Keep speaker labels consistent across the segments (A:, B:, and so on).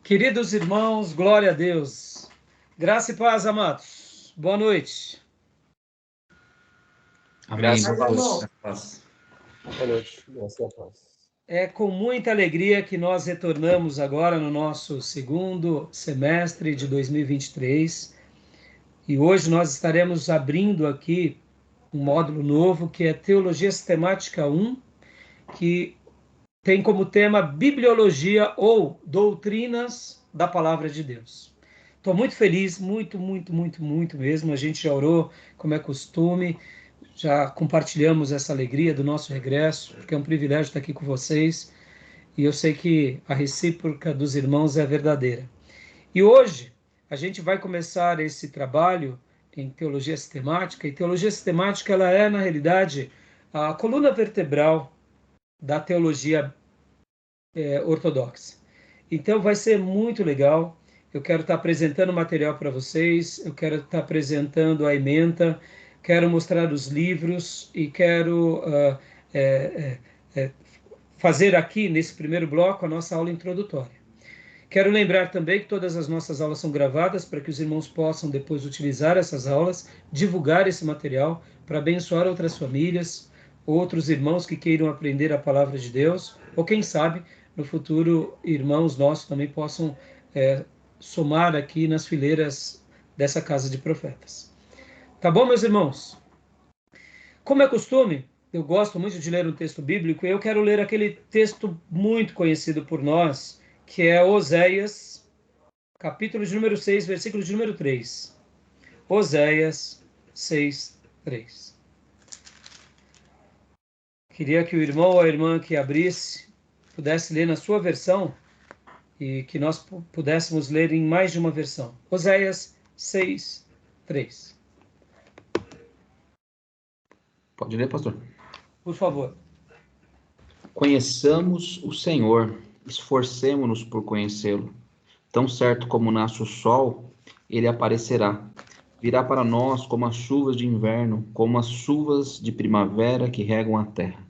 A: Queridos irmãos, glória a Deus. Graça e paz, amados. Boa noite.
B: Amém.
C: Graça e
B: Paz.
C: Boa noite. Graça e paz.
A: É com muita alegria que nós retornamos agora no nosso segundo semestre de 2023. E hoje nós estaremos abrindo aqui um módulo novo que é Teologia Sistemática 1, que tem como tema Bibliologia ou Doutrinas da Palavra de Deus. Estou muito feliz, muito mesmo. A gente já orou, como é costume, já compartilhamos essa alegria do nosso regresso, porque é um privilégio estar aqui com vocês, e eu sei que a recíproca dos irmãos é verdadeira. E hoje a gente vai começar esse trabalho em teologia sistemática, e teologia sistemática ela é, na realidade, a coluna vertebral da teologia ortodoxa. Então vai ser muito legal. Eu quero estar apresentando material para vocês, eu quero estar apresentando a ementa, quero mostrar os livros e quero fazer aqui, nesse primeiro bloco, a nossa aula introdutória. Quero lembrar também que todas as nossas aulas são gravadas para que os irmãos possam depois utilizar essas aulas, divulgar esse material para abençoar outras famílias, outros irmãos que queiram aprender a palavra de Deus, ou quem sabe, no futuro, irmãos nossos também possam somar aqui nas fileiras dessa casa de profetas. Tá bom, meus irmãos? Como é costume, eu gosto muito de ler um texto bíblico e eu quero ler aquele texto muito conhecido por nós, que é Oséias, capítulo de número 6, versículo de número 3. Oséias 6, 3. Queria que o irmão ou a irmã que abrisse pudesse ler na sua versão e que nós pudéssemos ler em mais de uma versão. Oséias 6, 3.
B: Pode ler, pastor?
A: Por favor.
B: Conheçamos o Senhor, esforcemo-nos por conhecê-lo. Tão certo como nasce o sol, ele aparecerá. Virá para nós como as chuvas de inverno, como as chuvas de primavera que regam a terra.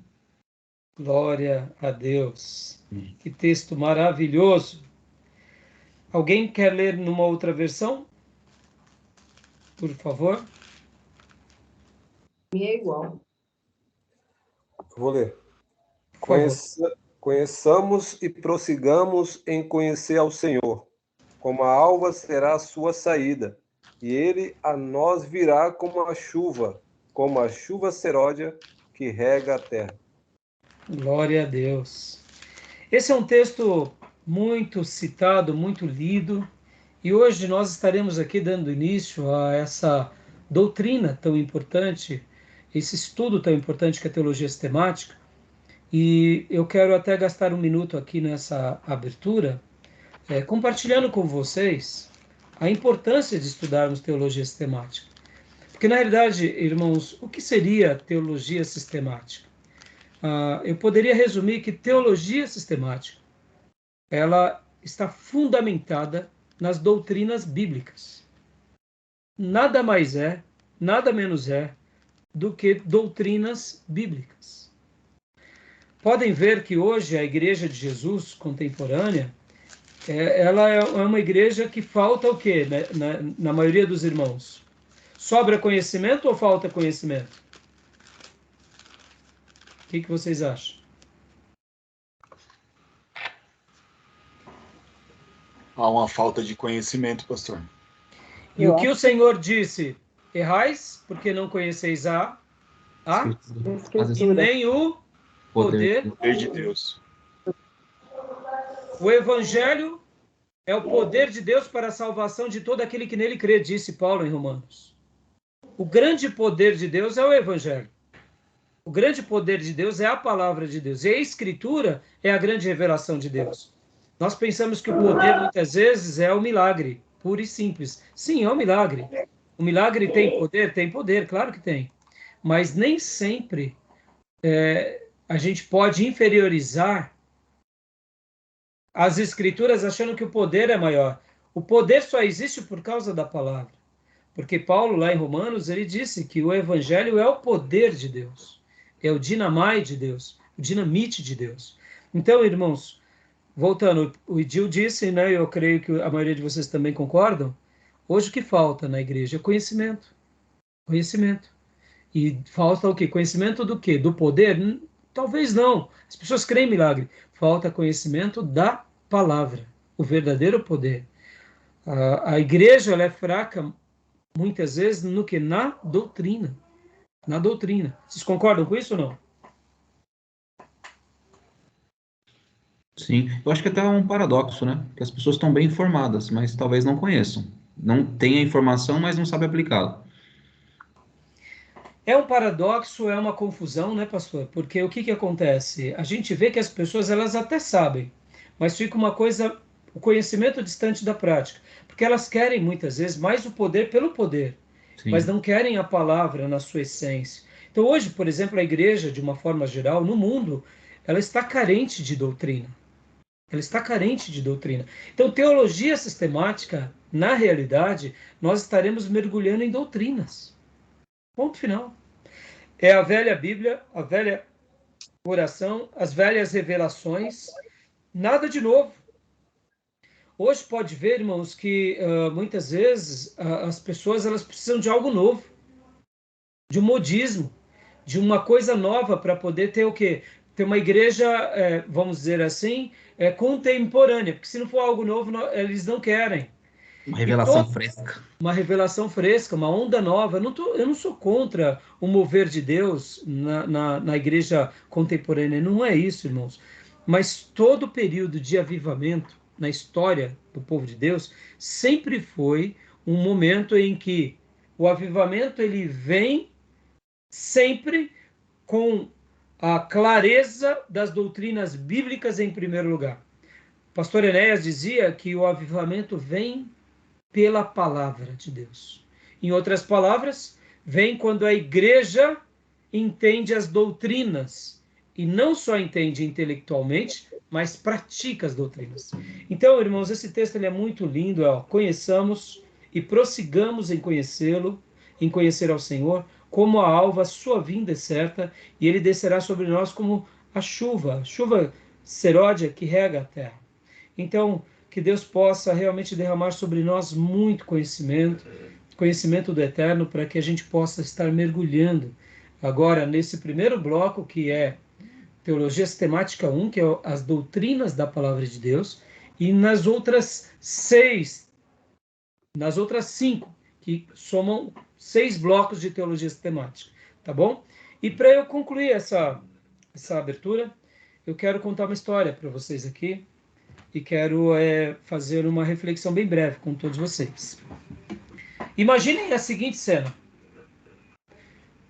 A: Glória a Deus. Que texto maravilhoso. Alguém quer ler numa outra versão? Por favor.
D: É igual.
C: Vou ler.
A: Por favor.
C: Conheçamos e prossigamos em conhecer ao Senhor. Como a alva será a sua saída, e ele a nós virá como a chuva seródia que rega a terra.
A: Glória a Deus. Esse é um texto muito citado, muito lido, e hoje nós estaremos aqui dando início a essa doutrina tão importante, esse estudo tão importante que é a teologia sistemática, e eu quero até gastar um minuto aqui nessa abertura, compartilhando com vocês a importância de estudarmos teologia sistemática. Porque, na realidade, irmãos, o que seria teologia sistemática? Eu poderia resumir que teologia sistemática ela está fundamentada nas doutrinas bíblicas. Nada mais é, nada menos é, do que doutrinas bíblicas. Podem ver que hoje a Igreja de Jesus contemporânea ela é uma igreja que falta o quê, né? Na maioria dos irmãos? Sobra conhecimento ou falta conhecimento? O que vocês acham?
E: Há uma falta de conhecimento, pastor.
A: E o que o Senhor disse? Errais, porque não conheceis e nem o poder
E: de Deus.
A: O Evangelho é o poder de Deus para a salvação de todo aquele que nele crê, disse Paulo em Romanos. O grande poder de Deus é o Evangelho. O grande poder de Deus é a palavra de Deus. E a Escritura é a grande revelação de Deus. Nós pensamos que o poder, muitas vezes, é o milagre, puro e simples. Sim, é um milagre. O milagre tem poder? Tem poder, claro que tem. Mas nem sempre a gente pode inferiorizar as Escrituras achando que o poder é maior. O poder só existe por causa da palavra. Porque Paulo, lá em Romanos, ele disse que o Evangelho é o poder de Deus. É o dinamite de Deus. O dinamite de Deus. Então, irmãos, voltando, o Idil disse, né, eu creio que a maioria de vocês também concordam, hoje o que falta na igreja é conhecimento. Conhecimento. E falta o quê? Conhecimento do quê? Do poder? Talvez não. As pessoas creem em milagre. Falta conhecimento da palavra, o verdadeiro poder. A igreja ela é fraca muitas vezes no que? Na doutrina. Na doutrina. Vocês concordam com isso ou não?
B: Sim, eu acho que até é um paradoxo, né? Que as pessoas estão bem informadas, mas talvez não conheçam. Não têm a informação, mas não sabem aplicá-la.
A: É um paradoxo, é uma confusão, né, pastor? Porque o que que acontece? A gente vê que as pessoas elas até sabem, mas fica uma coisa, o conhecimento distante da prática, porque elas querem muitas vezes mais o poder pelo poder, mas
B: Sim.
A: não querem a palavra na sua essência. Então hoje, por exemplo, a igreja, de uma forma geral, no mundo, ela está carente de doutrina. Ela está carente de doutrina. Então, teologia sistemática, na realidade, nós estaremos mergulhando em doutrinas. Ponto final. É a velha Bíblia, a velha oração, as velhas revelações, nada de novo. Hoje pode ver, irmãos, que muitas vezes as pessoas elas precisam de algo novo, de um modismo, de uma coisa nova para poder ter o quê? Ter uma igreja, vamos dizer assim, contemporânea, porque se não for algo novo, eles não querem.
B: Uma
A: E
B: revelação fresca.
A: uma revelação fresca, uma onda nova. Eu não sou contra o mover de Deus na igreja contemporânea, não é isso, irmãos. Mas todo período de avivamento na história do povo de Deus sempre foi um momento em que o avivamento ele vem sempre com a clareza das doutrinas bíblicas em primeiro lugar. O pastor Enéas dizia que o avivamento vem pela palavra de Deus. Em outras palavras, vem quando a igreja entende as doutrinas e não só entende intelectualmente, mas pratica as doutrinas. Então, irmãos, esse texto ele é muito lindo, conheçamos e prossigamos em conhecê-lo, em conhecer ao Senhor, como a alva, sua vinda é certa, e ele descerá sobre nós como a chuva seródia que rega a terra. Então, que Deus possa realmente derramar sobre nós muito conhecimento, conhecimento do eterno, para que a gente possa estar mergulhando agora nesse primeiro bloco, que é Teologia Sistemática 1, que é as doutrinas da palavra de Deus, e nas outras 6, nas outras 5, que somam 6 blocos de teologia sistemática, tá bom? E para eu concluir essa abertura, eu quero contar uma história para vocês aqui, e quero fazer uma reflexão bem breve com todos vocês. Imaginem a seguinte cena.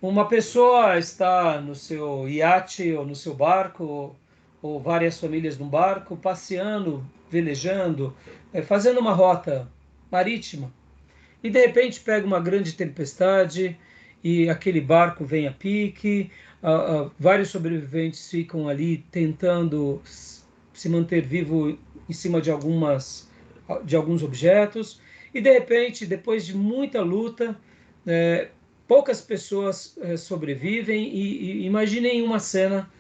A: Uma pessoa está no seu iate ou no seu barco, ou várias famílias num barco, passeando, velejando, fazendo uma rota marítima. E de repente pega uma grande tempestade e aquele barco vem a pique, vários sobreviventes ficam ali tentando se manter vivo em cima de alguns objetos, e de repente, depois de muita luta, poucas pessoas sobrevivem, e imaginem uma cena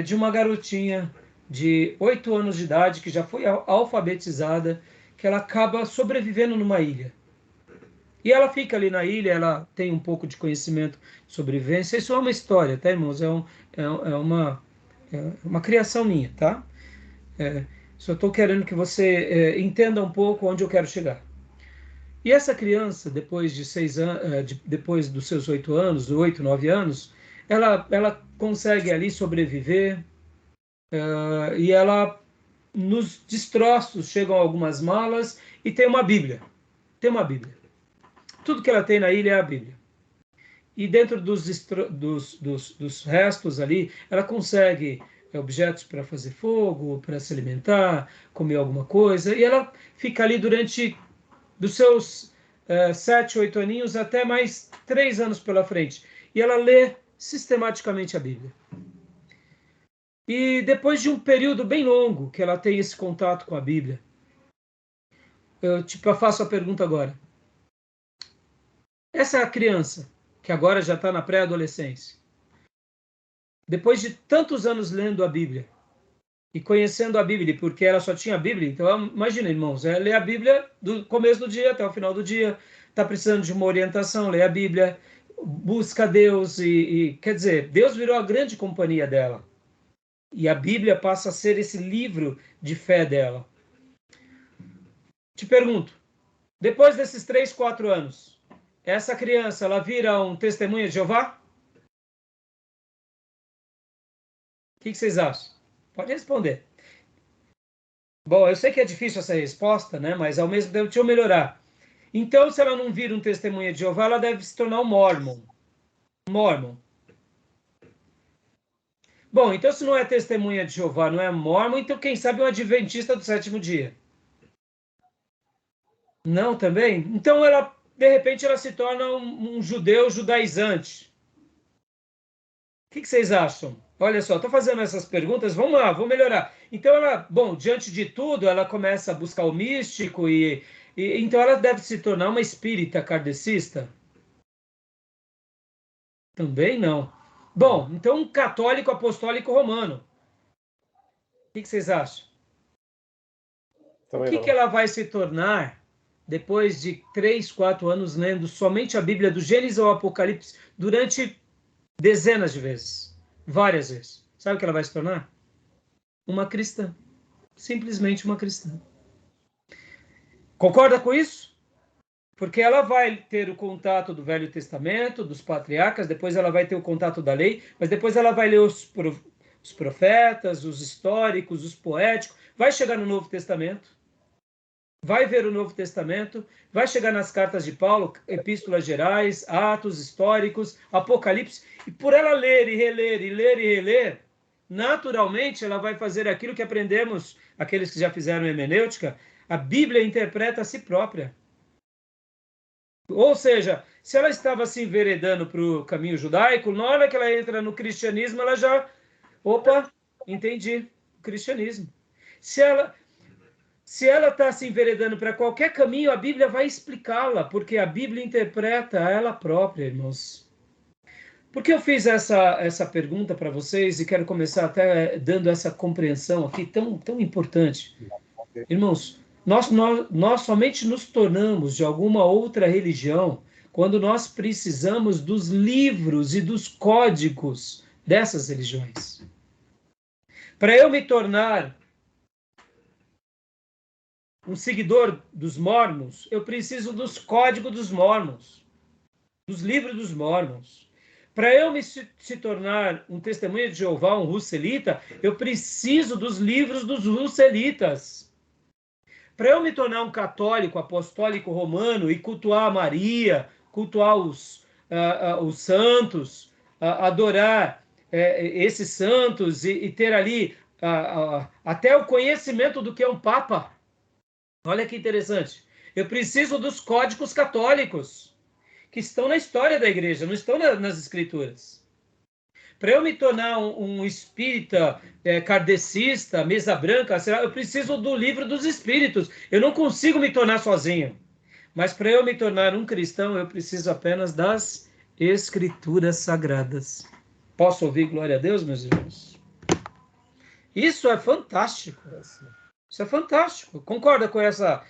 A: de uma garotinha de 8 anos de idade, que já foi alfabetizada, que ela acaba sobrevivendo numa ilha. E ela fica ali na ilha, ela tem um pouco de conhecimento de sobrevivência. Isso é uma história, tá, irmãos? É uma criação minha, tá? Só estou querendo que você entenda um pouco onde eu quero chegar. E essa criança, depois de 6 anos, depois dos seus 8 anos, 8, 9 anos, ela consegue ali sobreviver, e ela, nos destroços, chegam algumas malas e tem uma Bíblia. Tem uma Bíblia. Tudo que ela tem na ilha é a Bíblia. E dentro dos restos ali, ela consegue objetos para fazer fogo, para se alimentar, comer alguma coisa, e ela fica ali durante dos seus 7, 8 aninhos até mais 3 anos pela frente. E ela lê sistematicamente a Bíblia. E depois de um período bem longo que ela tem esse contato com a Bíblia, eu faço a pergunta agora. Essa criança, que agora já está na pré-adolescência, depois de tantos anos lendo a Bíblia, e conhecendo a Bíblia, porque ela só tinha a Bíblia. Então, imagina, irmãos, lê a Bíblia do começo do dia até o final do dia, está precisando de uma orientação, lê a Bíblia, busca Deus, quer dizer, Deus virou a grande companhia dela. E a Bíblia passa a ser esse livro de fé dela. Te pergunto, depois desses 3, 4 anos, essa criança, ela vira um testemunha de Jeová? O que vocês acham? Pode responder. Bom, eu sei que é difícil essa resposta, né? Mas ao mesmo tempo, deixa eu melhorar. Então, se ela não vira um testemunha de Jeová, ela deve se tornar um Mormon. Mormon. Bom, então se não é testemunha de Jeová, não é Mormon, então quem sabe um adventista do sétimo dia? Não, também? Então ela, de repente, ela se torna um judeu judaizante. O que vocês acham? Olha só, estou fazendo essas perguntas, vamos lá, vou melhorar. Então ela, bom, diante de tudo, ela começa a buscar o místico então ela deve se tornar uma espírita kardecista? Também não. Bom, então um católico apostólico romano. O que vocês acham? O que ela vai se tornar depois de 3, 4 anos lendo somente a Bíblia do Gênesis ao Apocalipse durante dezenas de vezes, várias vezes? Sabe o que ela vai se tornar? Uma cristã. Simplesmente uma cristã. Concorda com isso? Porque ela vai ter o contato do Velho Testamento, dos patriarcas, depois ela vai ter o contato da lei, mas depois ela vai ler os profetas, os históricos, os poéticos, vai chegar no Novo Testamento, vai ver o Novo Testamento, vai chegar nas cartas de Paulo, epístolas gerais, atos históricos, Apocalipse, e por ela ler e reler, e ler e reler, naturalmente ela vai fazer aquilo que aprendemos, aqueles que já fizeram hermenêutica, a Bíblia interpreta a si própria. Ou seja, se ela estava se enveredando para o caminho judaico, na hora que ela entra no cristianismo, ela já... Opa, entendi, o cristianismo. Se ela está se enveredando para qualquer caminho, a Bíblia vai explicá-la, porque a Bíblia interpreta ela própria, irmãos. Por que eu fiz essa pergunta para vocês e quero começar até dando essa compreensão aqui tão importante? Irmãos, nós somente nos tornamos de alguma outra religião quando nós precisamos dos livros e dos códigos dessas religiões. Para eu me tornar um seguidor dos Mormons, eu preciso dos códigos dos Mormons, dos livros dos Mormons. Para eu se tornar um testemunha de Jeová, um Russelita, eu preciso dos livros dos Russelitas. Para eu me tornar um católico apostólico romano e cultuar a Maria, cultuar os santos, adorar esses santos e ter ali até o conhecimento do que é um papa. Olha que interessante. Eu preciso dos códigos católicos que estão na história da igreja, não estão nas escrituras. Para eu me tornar um espírita kardecista, mesa branca, eu preciso do livro dos espíritos. Eu não consigo me tornar sozinho. Mas para eu me tornar um cristão, eu preciso apenas das escrituras sagradas. Posso ouvir glória a Deus, meus irmãos? Isso é fantástico. Isso é fantástico. Concorda com essa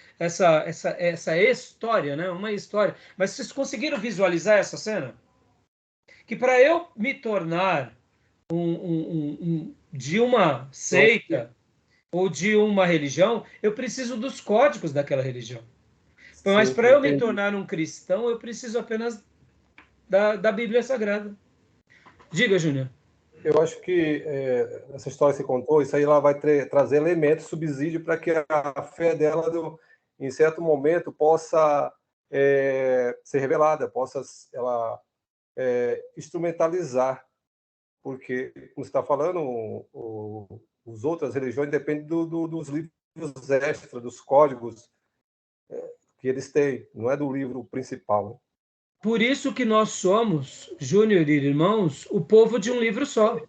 A: história, né? Uma história. Mas vocês conseguiram visualizar essa cena? Que para eu me tornar de uma seita ou de uma religião, eu preciso dos códigos daquela religião. Mas para eu me tornar um cristão, eu preciso apenas da Bíblia Sagrada. Diga, Júnior.
C: Eu acho que essa história que você contou, isso aí ela vai trazer elementos, subsídio para que a fé dela, em certo momento, possa ser revelada, possa ela instrumentalizar, porque, como você está falando, as outras religiões dependem dos livros extra, dos códigos que eles têm, não é do livro principal. Né?
A: Por isso que nós somos, Júnior e irmãos, o povo de um livro só.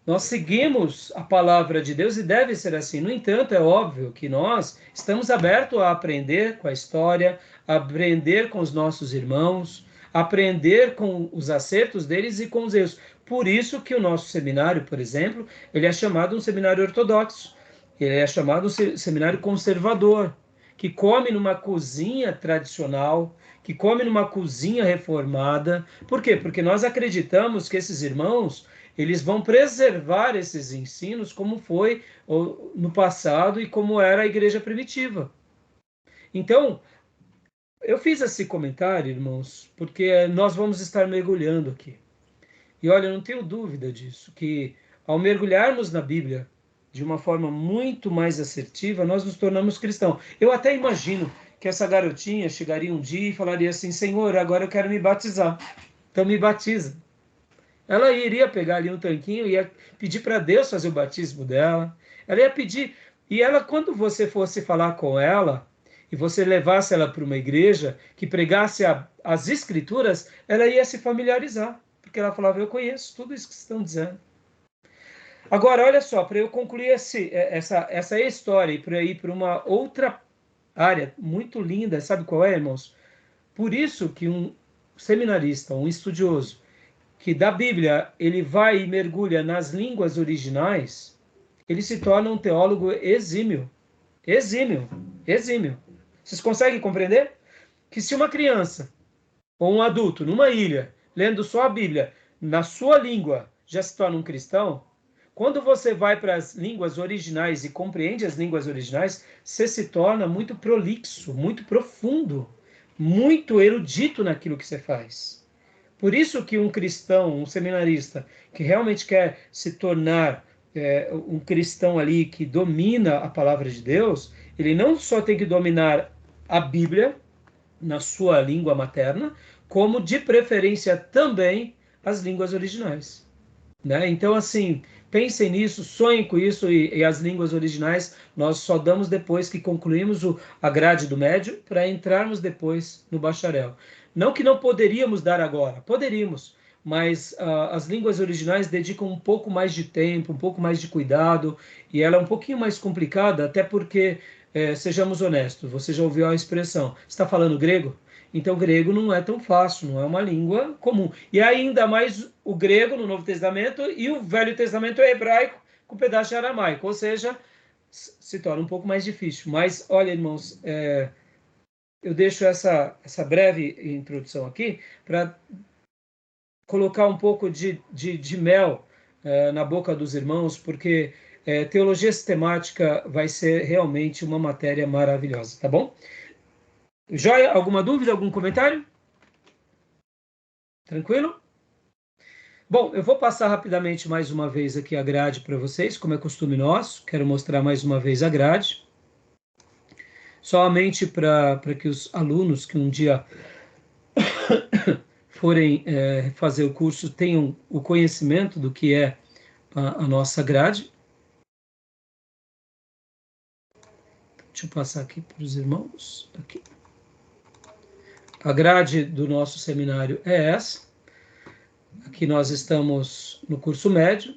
A: Nós seguimos a palavra de Deus e deve ser assim. No entanto, é óbvio que nós estamos abertos a aprender com a história, a aprender com os nossos irmãos, aprender com os acertos deles e com os erros. Por isso que o nosso seminário, por exemplo, ele é chamado um seminário ortodoxo, ele é chamado um seminário conservador, que come numa cozinha tradicional, que come numa cozinha reformada. Por quê? Porque nós acreditamos que esses irmãos, eles vão preservar esses ensinos como foi no passado e como era a igreja primitiva. Então, eu fiz esse comentário, irmãos, porque nós vamos estar mergulhando aqui. E olha, eu não tenho dúvida disso, que ao mergulharmos na Bíblia de uma forma muito mais assertiva, nós nos tornamos cristãos. Eu até imagino que essa garotinha chegaria um dia e falaria assim: Senhor, agora eu quero me batizar. Então me batiza. Ela iria pegar ali um tanquinho e ia pedir para Deus fazer o batismo dela. Ela ia pedir. E ela, quando você fosse falar com ela, e você levasse ela para uma igreja que pregasse as escrituras, ela ia se familiarizar. Porque ela falava: eu conheço tudo isso que vocês estão dizendo. Agora, olha só, para eu concluir essa história e para ir para uma outra área muito linda, sabe qual é, irmãos? Por isso que um seminarista, um estudioso, que da Bíblia ele vai e mergulha nas línguas originais, ele se torna um teólogo exímio. Exímio. Exímio. Vocês conseguem compreender? Que se uma criança ou um adulto numa ilha, lendo só a Bíblia, na sua língua, já se torna um cristão, quando você vai para as línguas originais e compreende as línguas originais, você se torna muito prolixo, muito profundo, muito erudito naquilo que você faz. Por isso que um cristão, um seminarista, que realmente quer se tornar um cristão ali que domina a palavra de Deus, ele não só tem que dominar a Bíblia na sua língua materna, como de preferência também as línguas originais. Né? Então, assim, pensem nisso, sonhem com isso, e as línguas originais nós só damos depois que concluímos a grade do médio, para entrarmos depois no bacharel. Não que não poderíamos dar agora, poderíamos, mas as línguas originais dedicam um pouco mais de tempo, um pouco mais de cuidado, e ela é um pouquinho mais complicada, até porque, sejamos honestos, você já ouviu a expressão: está falando grego? Então, grego não é tão fácil, não é uma língua comum. E ainda mais o grego no Novo Testamento e o Velho Testamento é hebraico com pedaço de aramaico, ou seja, se torna um pouco mais difícil. Mas, olha, irmãos, eu deixo essa breve introdução aqui para colocar um pouco de mel na boca dos irmãos, porque teologia sistemática vai ser realmente uma matéria maravilhosa, tá bom? Joia? Alguma dúvida, algum comentário? Tranquilo? Bom, eu vou passar rapidamente mais uma vez aqui a grade para vocês, como é costume nosso. Quero mostrar mais uma vez a grade. Somente para que os alunos que um dia forem fazer o curso tenham o conhecimento do que é a nossa grade. Deixa eu passar aqui para os irmãos. Aqui. A grade do nosso seminário é essa. Aqui nós estamos no curso médio,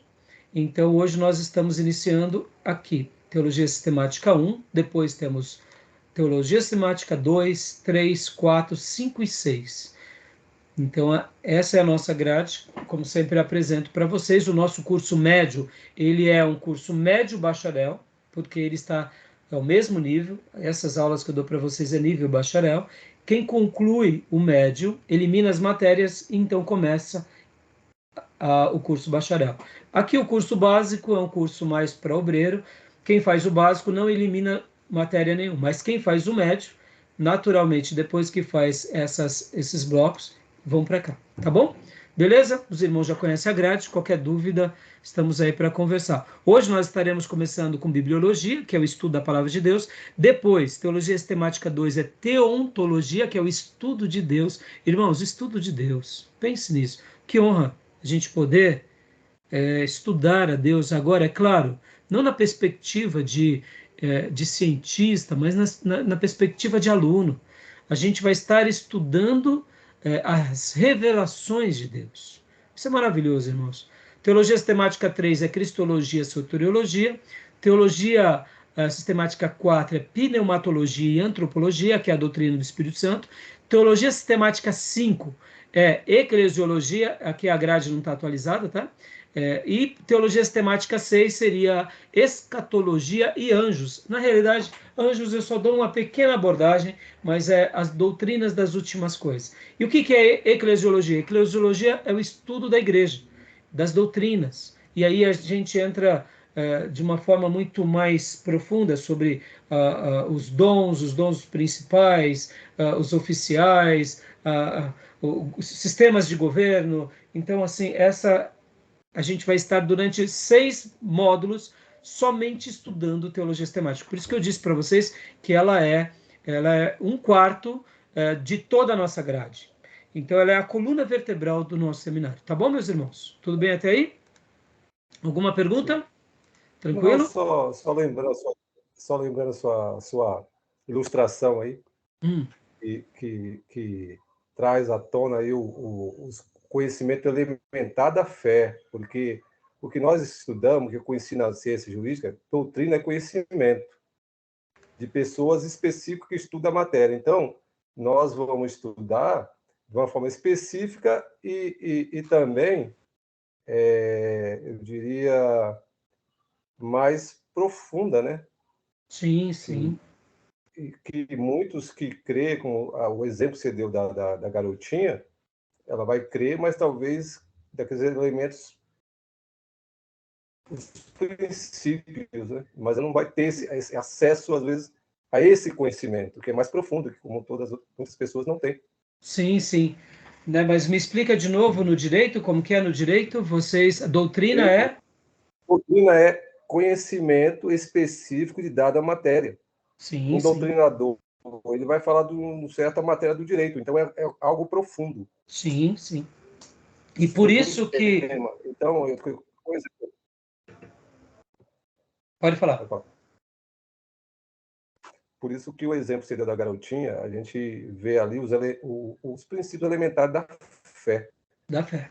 A: então hoje nós estamos iniciando aqui Teologia Sistemática 1, depois temos Teologia Sistemática 2, 3, 4, 5 e 6. Então essa é a nossa grade, como sempre apresento para vocês. O nosso curso médio, ele é um curso médio bacharel, porque ele está ao mesmo nível. Essas aulas que eu dou para vocês é nível bacharel. Quem conclui o médio, elimina as matérias e então começa o curso bacharel. Aqui o curso básico é um curso mais para obreiro. Quem faz o básico não elimina matéria nenhuma, mas quem faz o médio, naturalmente, depois que faz esses blocos, vão para cá, tá bom? Beleza? Os irmãos já conhecem a grade, qualquer dúvida, estamos aí para conversar. Hoje nós estaremos começando com bibliologia, que é o estudo da palavra de Deus. Depois, teologia sistemática 2 é teontologia, que é o estudo de Deus. Irmãos, estudo de Deus, pense nisso. Que honra a gente poder estudar a Deus agora, é claro, não na perspectiva de cientista, mas na perspectiva de aluno. A gente vai estar estudando as revelações de Deus. Isso é maravilhoso, irmãos. Teologia sistemática 3 é cristologia, soteriologia. Teologia sistemática 4 é pneumatologia e antropologia, que é a doutrina do Espírito Santo. Teologia sistemática 5 eclesiologia, aqui a grade não está atualizada, tá? E teologia sistemática 6 seria escatologia e anjos. Na realidade, anjos eu só dou uma pequena abordagem, mas é as doutrinas das últimas coisas. E o que é eclesiologia? Eclesiologia é o estudo da igreja, das doutrinas. E aí a gente entra de uma forma muito mais profunda sobre os dons principais, os oficiais, os sistemas de governo. Então, assim, a gente vai estar durante 6 módulos somente estudando teologia sistemática. Por isso que eu disse para vocês que ela é um quarto de toda a nossa grade. Então, ela é a coluna vertebral do nosso seminário. Tá bom, meus irmãos? Tudo bem até aí? Alguma pergunta?
C: Não,
A: Tranquilo?
C: só lembrando sua ilustração aí,
A: Hum,
C: que traz à tona aí o conhecimento elementar da fé, porque o que nós estudamos, que eu conheci na ciência jurídica, doutrina é conhecimento de pessoas específicas que estudam a matéria. Então, nós vamos estudar de uma forma específica e também, eu diria, mais profunda, né?
A: sim, sim.
C: Que muitos que crê, como o exemplo que você deu da garotinha, ela vai crer, mas talvez daqueles elementos, os princípios, né? Mas ela não vai ter esse acesso, às vezes, a esse conhecimento, que é mais profundo, que como muitas pessoas não têm.
A: Sim, sim. Né, mas me explica de novo no direito, como que é no direito? A doutrina
C: Direito,
A: é?
C: doutrina é conhecimento específico de dada matéria.
A: Sim,
C: Um
A: sim.
C: doutrinador, ele vai falar de uma certa matéria do direito, então é algo profundo.
A: Sim, sim. E por
C: Sobre um
A: isso que...
C: tema. Então,
A: Pode falar.
C: por isso que o exemplo seria da garotinha, a gente vê ali os princípios elementares fé,
A: Da fé.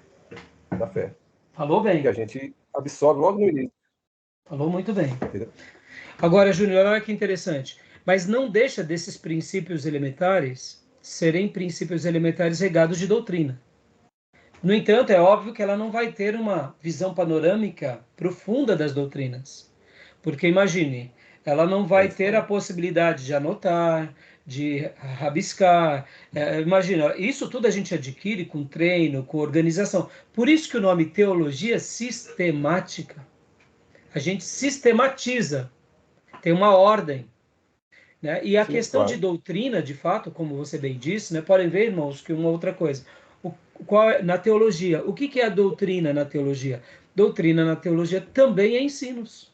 C: da fé,
A: Falou
C: que
A: bem.
C: a gente absorve logo no início.
A: Falou muito bem.
C: Entendeu?
A: Agora, Júnior, olha que interessante. Mas não deixa desses princípios elementares serem princípios elementares regados de doutrina. No entanto, é óbvio que ela não vai ter uma visão panorâmica profunda das doutrinas. Porque imagine, ela não
C: É
A: vai
C: isso
A: ter a
C: aí.
A: possibilidade de anotar, de rabiscar. Imagina, isso tudo a gente adquire com treino, com organização. Por isso que o nome teologia sistemática. A gente sistematiza, tem uma ordem. Né? E a
C: Sim,
A: questão de
C: claro.
A: doutrina, de fato, como você bem disse, né? Podem ver, irmãos, que uma outra coisa. Na teologia, o que é a doutrina na teologia? Doutrina na teologia também é ensinos.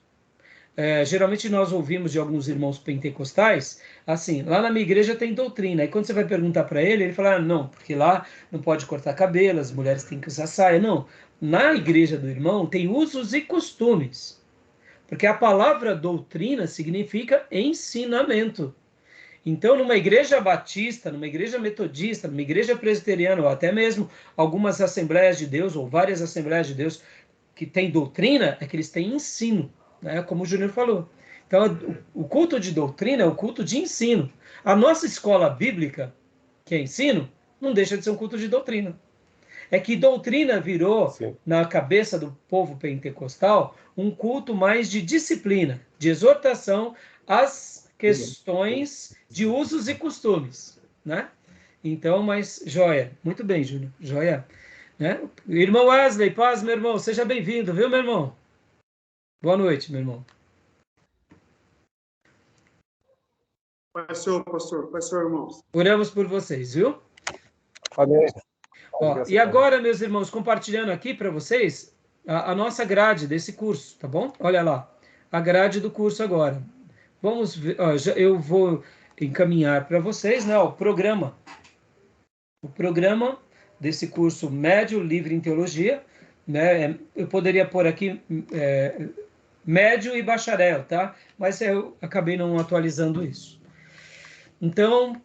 A: Geralmente nós ouvimos de alguns irmãos pentecostais, assim, lá na minha igreja tem doutrina. E quando você vai perguntar para ele, ele fala, não, porque lá não pode cortar cabelo, as mulheres têm que usar saia. Não, na igreja do irmão tem usos e costumes. Porque a palavra doutrina significa ensinamento. Então, numa igreja batista, numa igreja metodista, numa igreja presbiteriana, ou até mesmo algumas Assembleias de Deus, ou várias Assembleias de Deus que têm doutrina, é que eles têm ensino, né? Como o Júnior falou. Então, o culto de doutrina é o culto de ensino. A nossa escola bíblica, que é ensino, não deixa de ser um culto de doutrina. É que doutrina virou,
C: Sim.
A: na cabeça do povo pentecostal, um culto mais de disciplina, de exortação às questões de usos e costumes, né? Então, mas joia. Muito bem, Júnior. Joia. Né? Irmão Wesley, paz, meu irmão. Seja bem-vindo, viu, meu irmão? Boa noite, meu irmão.
D: Pai Senhor, irmãos.
A: Oramos por vocês, viu?
C: Amém.
A: Ó, e agora, meus irmãos, compartilhando aqui para vocês a nossa grade desse curso, tá bom? Olha lá, a grade do curso agora. Vamos ver, ó, eu vou encaminhar para vocês, né, o programa desse curso médio livre em teologia, né? Eu poderia pôr aqui médio e bacharel, tá? Mas eu acabei não atualizando isso. Então,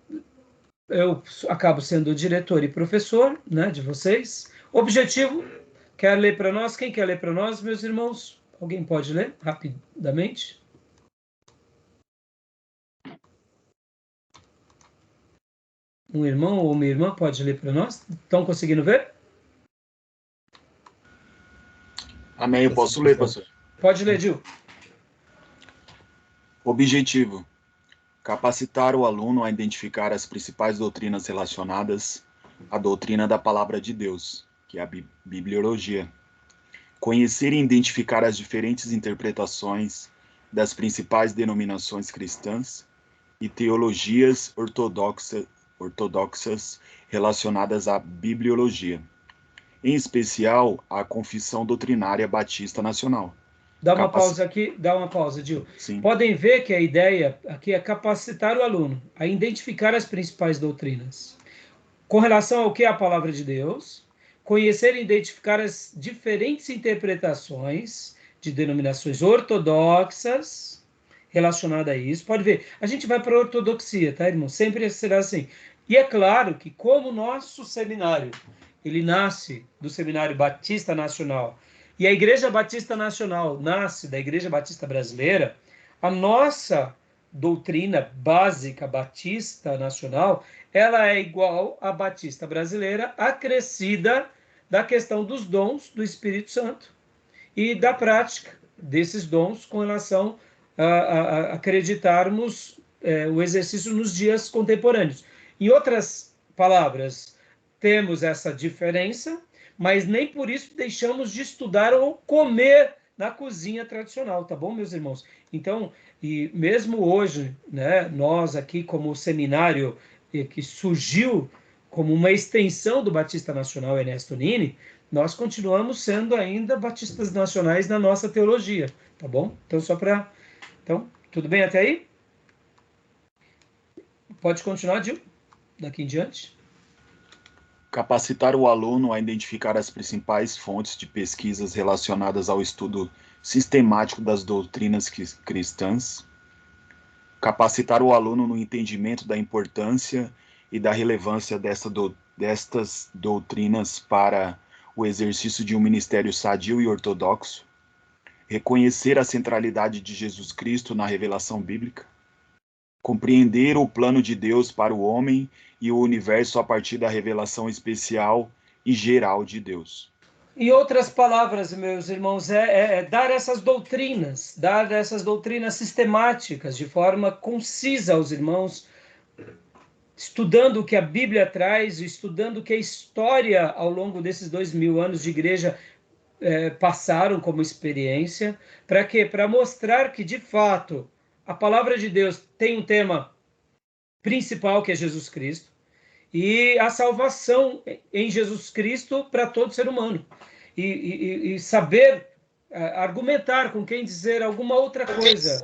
A: eu acabo sendo diretor e professor, né, de vocês. Objetivo, quer ler para nós? Quem quer ler para nós, meus irmãos? Alguém pode ler rapidamente? um irmão ou uma irmã pode ler para nós? Estão conseguindo ver?
E: Amém. Eu posso ler, pastor.
A: Pode ler, Gil.
E: Objetivo: capacitar o aluno a identificar as principais doutrinas relacionadas à doutrina da Palavra de Deus, que é a bibliologia. Conhecer e identificar as diferentes interpretações das principais denominações cristãs e teologias ortodoxas relacionadas à bibliologia, em especial a Confissão Doutrinária Batista Nacional.
A: Dá uma pausa aqui, Gil.
E: Sim.
A: Podem ver que a ideia aqui é capacitar o aluno a identificar as principais doutrinas. Com relação ao que é a palavra de Deus, conhecer e identificar as diferentes interpretações de denominações ortodoxas relacionadas a isso. Pode ver, a gente vai para a ortodoxia, tá, irmão? Sempre será assim. E é claro que como o nosso seminário, ele nasce do Seminário Batista Nacional, e a Igreja Batista Nacional nasce da Igreja Batista Brasileira, a nossa doutrina básica batista nacional, ela é igual à Batista Brasileira, acrescida da questão dos dons do Espírito Santo e da prática desses dons com relação a acreditarmos o exercício nos dias contemporâneos. Em outras palavras, temos essa diferença, mas nem por isso deixamos de estudar ou comer na cozinha tradicional, tá bom, meus irmãos? Então, e mesmo hoje, né, nós aqui como seminário que surgiu como uma extensão do Batista Nacional Ernesto Nini, nós continuamos sendo ainda batistas nacionais na nossa teologia, tá bom? Então, Então, tudo bem até aí? Pode continuar, Gil, daqui em diante.
E: Capacitar o aluno a identificar as principais fontes de pesquisas relacionadas ao estudo sistemático das doutrinas cristãs. Capacitar o aluno no entendimento da importância e da relevância destas doutrinas para o exercício de um ministério sadio e ortodoxo. Reconhecer a centralidade de Jesus Cristo na revelação bíblica. Compreender o plano de Deus para o homem e o universo a partir da revelação especial e geral de Deus.
A: Em outras palavras, meus irmãos, dar essas doutrinas sistemáticas, de forma concisa aos irmãos, estudando o que a Bíblia traz, estudando o que a história ao longo desses 2000 anos de igreja passaram como experiência. Para quê? Para mostrar que, de fato, a palavra de Deus tem um tema principal, que é Jesus Cristo, e a salvação em Jesus Cristo para todo ser humano. E saber argumentar com quem dizer alguma outra coisa,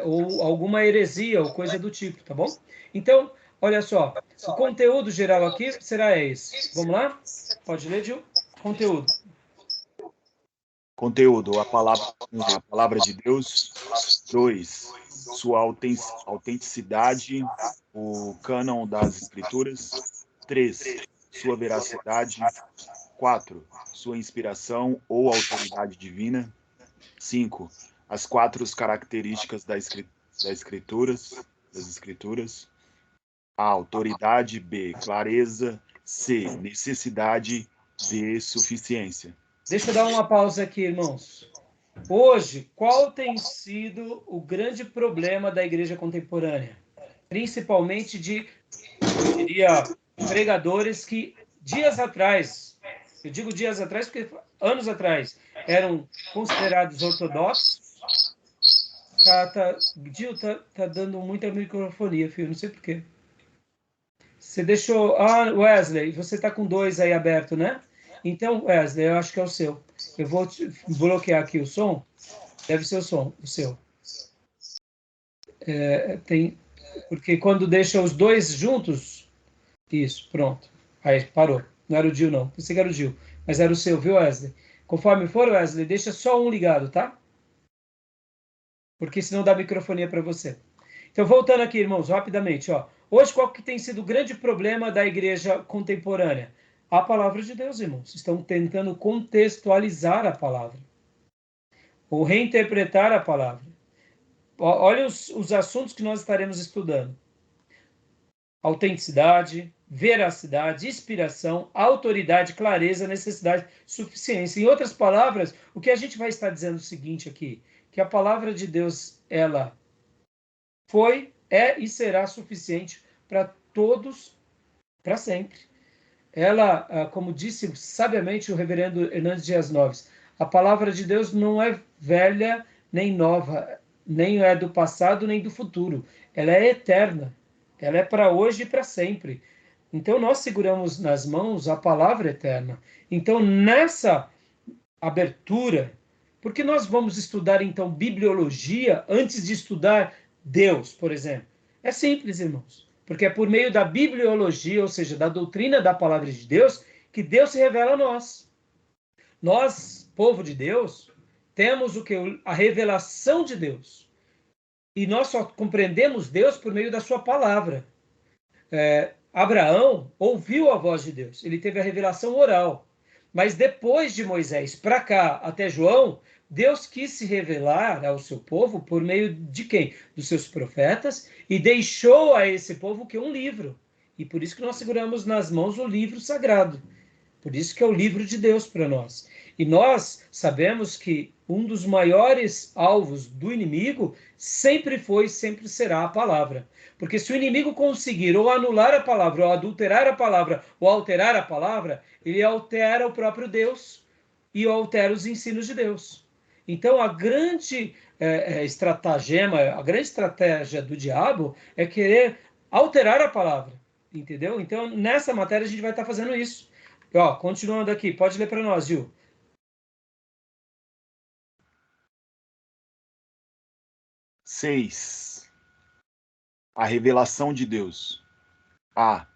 A: ou alguma heresia, ou coisa do tipo, tá bom? Então, olha só, o conteúdo geral aqui será esse. Vamos lá? Pode ler, Gil? Conteúdo.
E: Conteúdo, a palavra de Deus. 2, sua autenticidade, o cânon das Escrituras. 3, sua veracidade. 4, sua inspiração ou autoridade divina. 5, as 4 características das Escrituras. A, autoridade. B, clareza. C, necessidade. D, suficiência.
A: Deixa eu dar uma pausa aqui, irmãos. Hoje, qual tem sido o grande problema da igreja contemporânea? Principalmente eu diria, pregadores que dias atrás, eu digo dias atrás porque anos atrás, eram considerados ortodoxos. Gil, tá dando muita microfonia, filho, não sei porquê. Você deixou... Ah, Wesley, você tá com 2 aí aberto, né? Então, Wesley, eu acho que é o seu. Eu vou bloquear aqui o som. Deve ser o seu. Porque quando deixa os 2 juntos... Isso, pronto. Aí, parou. Não era o Gil, não. Pensei que era o Gil. Mas era o seu, viu, Wesley? Conforme for, Wesley, deixa só um ligado, tá? Porque senão dá microfonia para você. Então, voltando aqui, irmãos, rapidamente. Ó. Hoje, qual que tem sido o grande problema da igreja contemporânea? A palavra de Deus, irmãos. Estão tentando contextualizar a palavra. Ou reinterpretar a palavra. Olha os assuntos que nós estaremos estudando. autenticidade, veracidade, inspiração, autoridade, clareza, necessidade, suficiência. Em outras palavras, o que a gente vai estar dizendo é o seguinte aqui, que a palavra de Deus, ela foi, é e será suficiente para todos, para sempre. Ela, como disse sabiamente o reverendo Hernandes Dias Noves, a palavra de Deus não é velha nem nova, nem é do passado nem do futuro. Ela é eterna. Ela é para hoje e para sempre. Então, nós seguramos nas mãos a palavra eterna. Então, nessa abertura, porque nós vamos estudar, então, bibliologia antes de estudar Deus, por exemplo? É simples, irmãos. Porque é por meio da bibliologia, ou seja, da doutrina da palavra de Deus, que Deus se revela a nós. Nós, povo de Deus, temos o que? A revelação de Deus. E nós só compreendemos Deus por meio da sua palavra. Abraão ouviu a voz de Deus, ele teve a revelação oral. Mas depois de Moisés para cá, até João, Deus quis se revelar ao seu povo por meio de quem? Dos seus profetas, e deixou a esse povo que um livro. E por isso que nós seguramos nas mãos o livro sagrado. Por isso que é o livro de Deus para nós. E nós sabemos que um dos maiores alvos do inimigo sempre foi, sempre será a palavra. Porque se o inimigo conseguir ou anular a palavra, ou adulterar a palavra, ou alterar a palavra, ele altera o próprio Deus e altera os ensinos de Deus. Então, a grande estratagema, a grande estratégia do diabo é querer alterar a palavra, entendeu? Então, nessa matéria, a gente vai estar fazendo isso. Ó, continuando aqui, pode ler para nós, Gil.
E: 6. A revelação de Deus. A.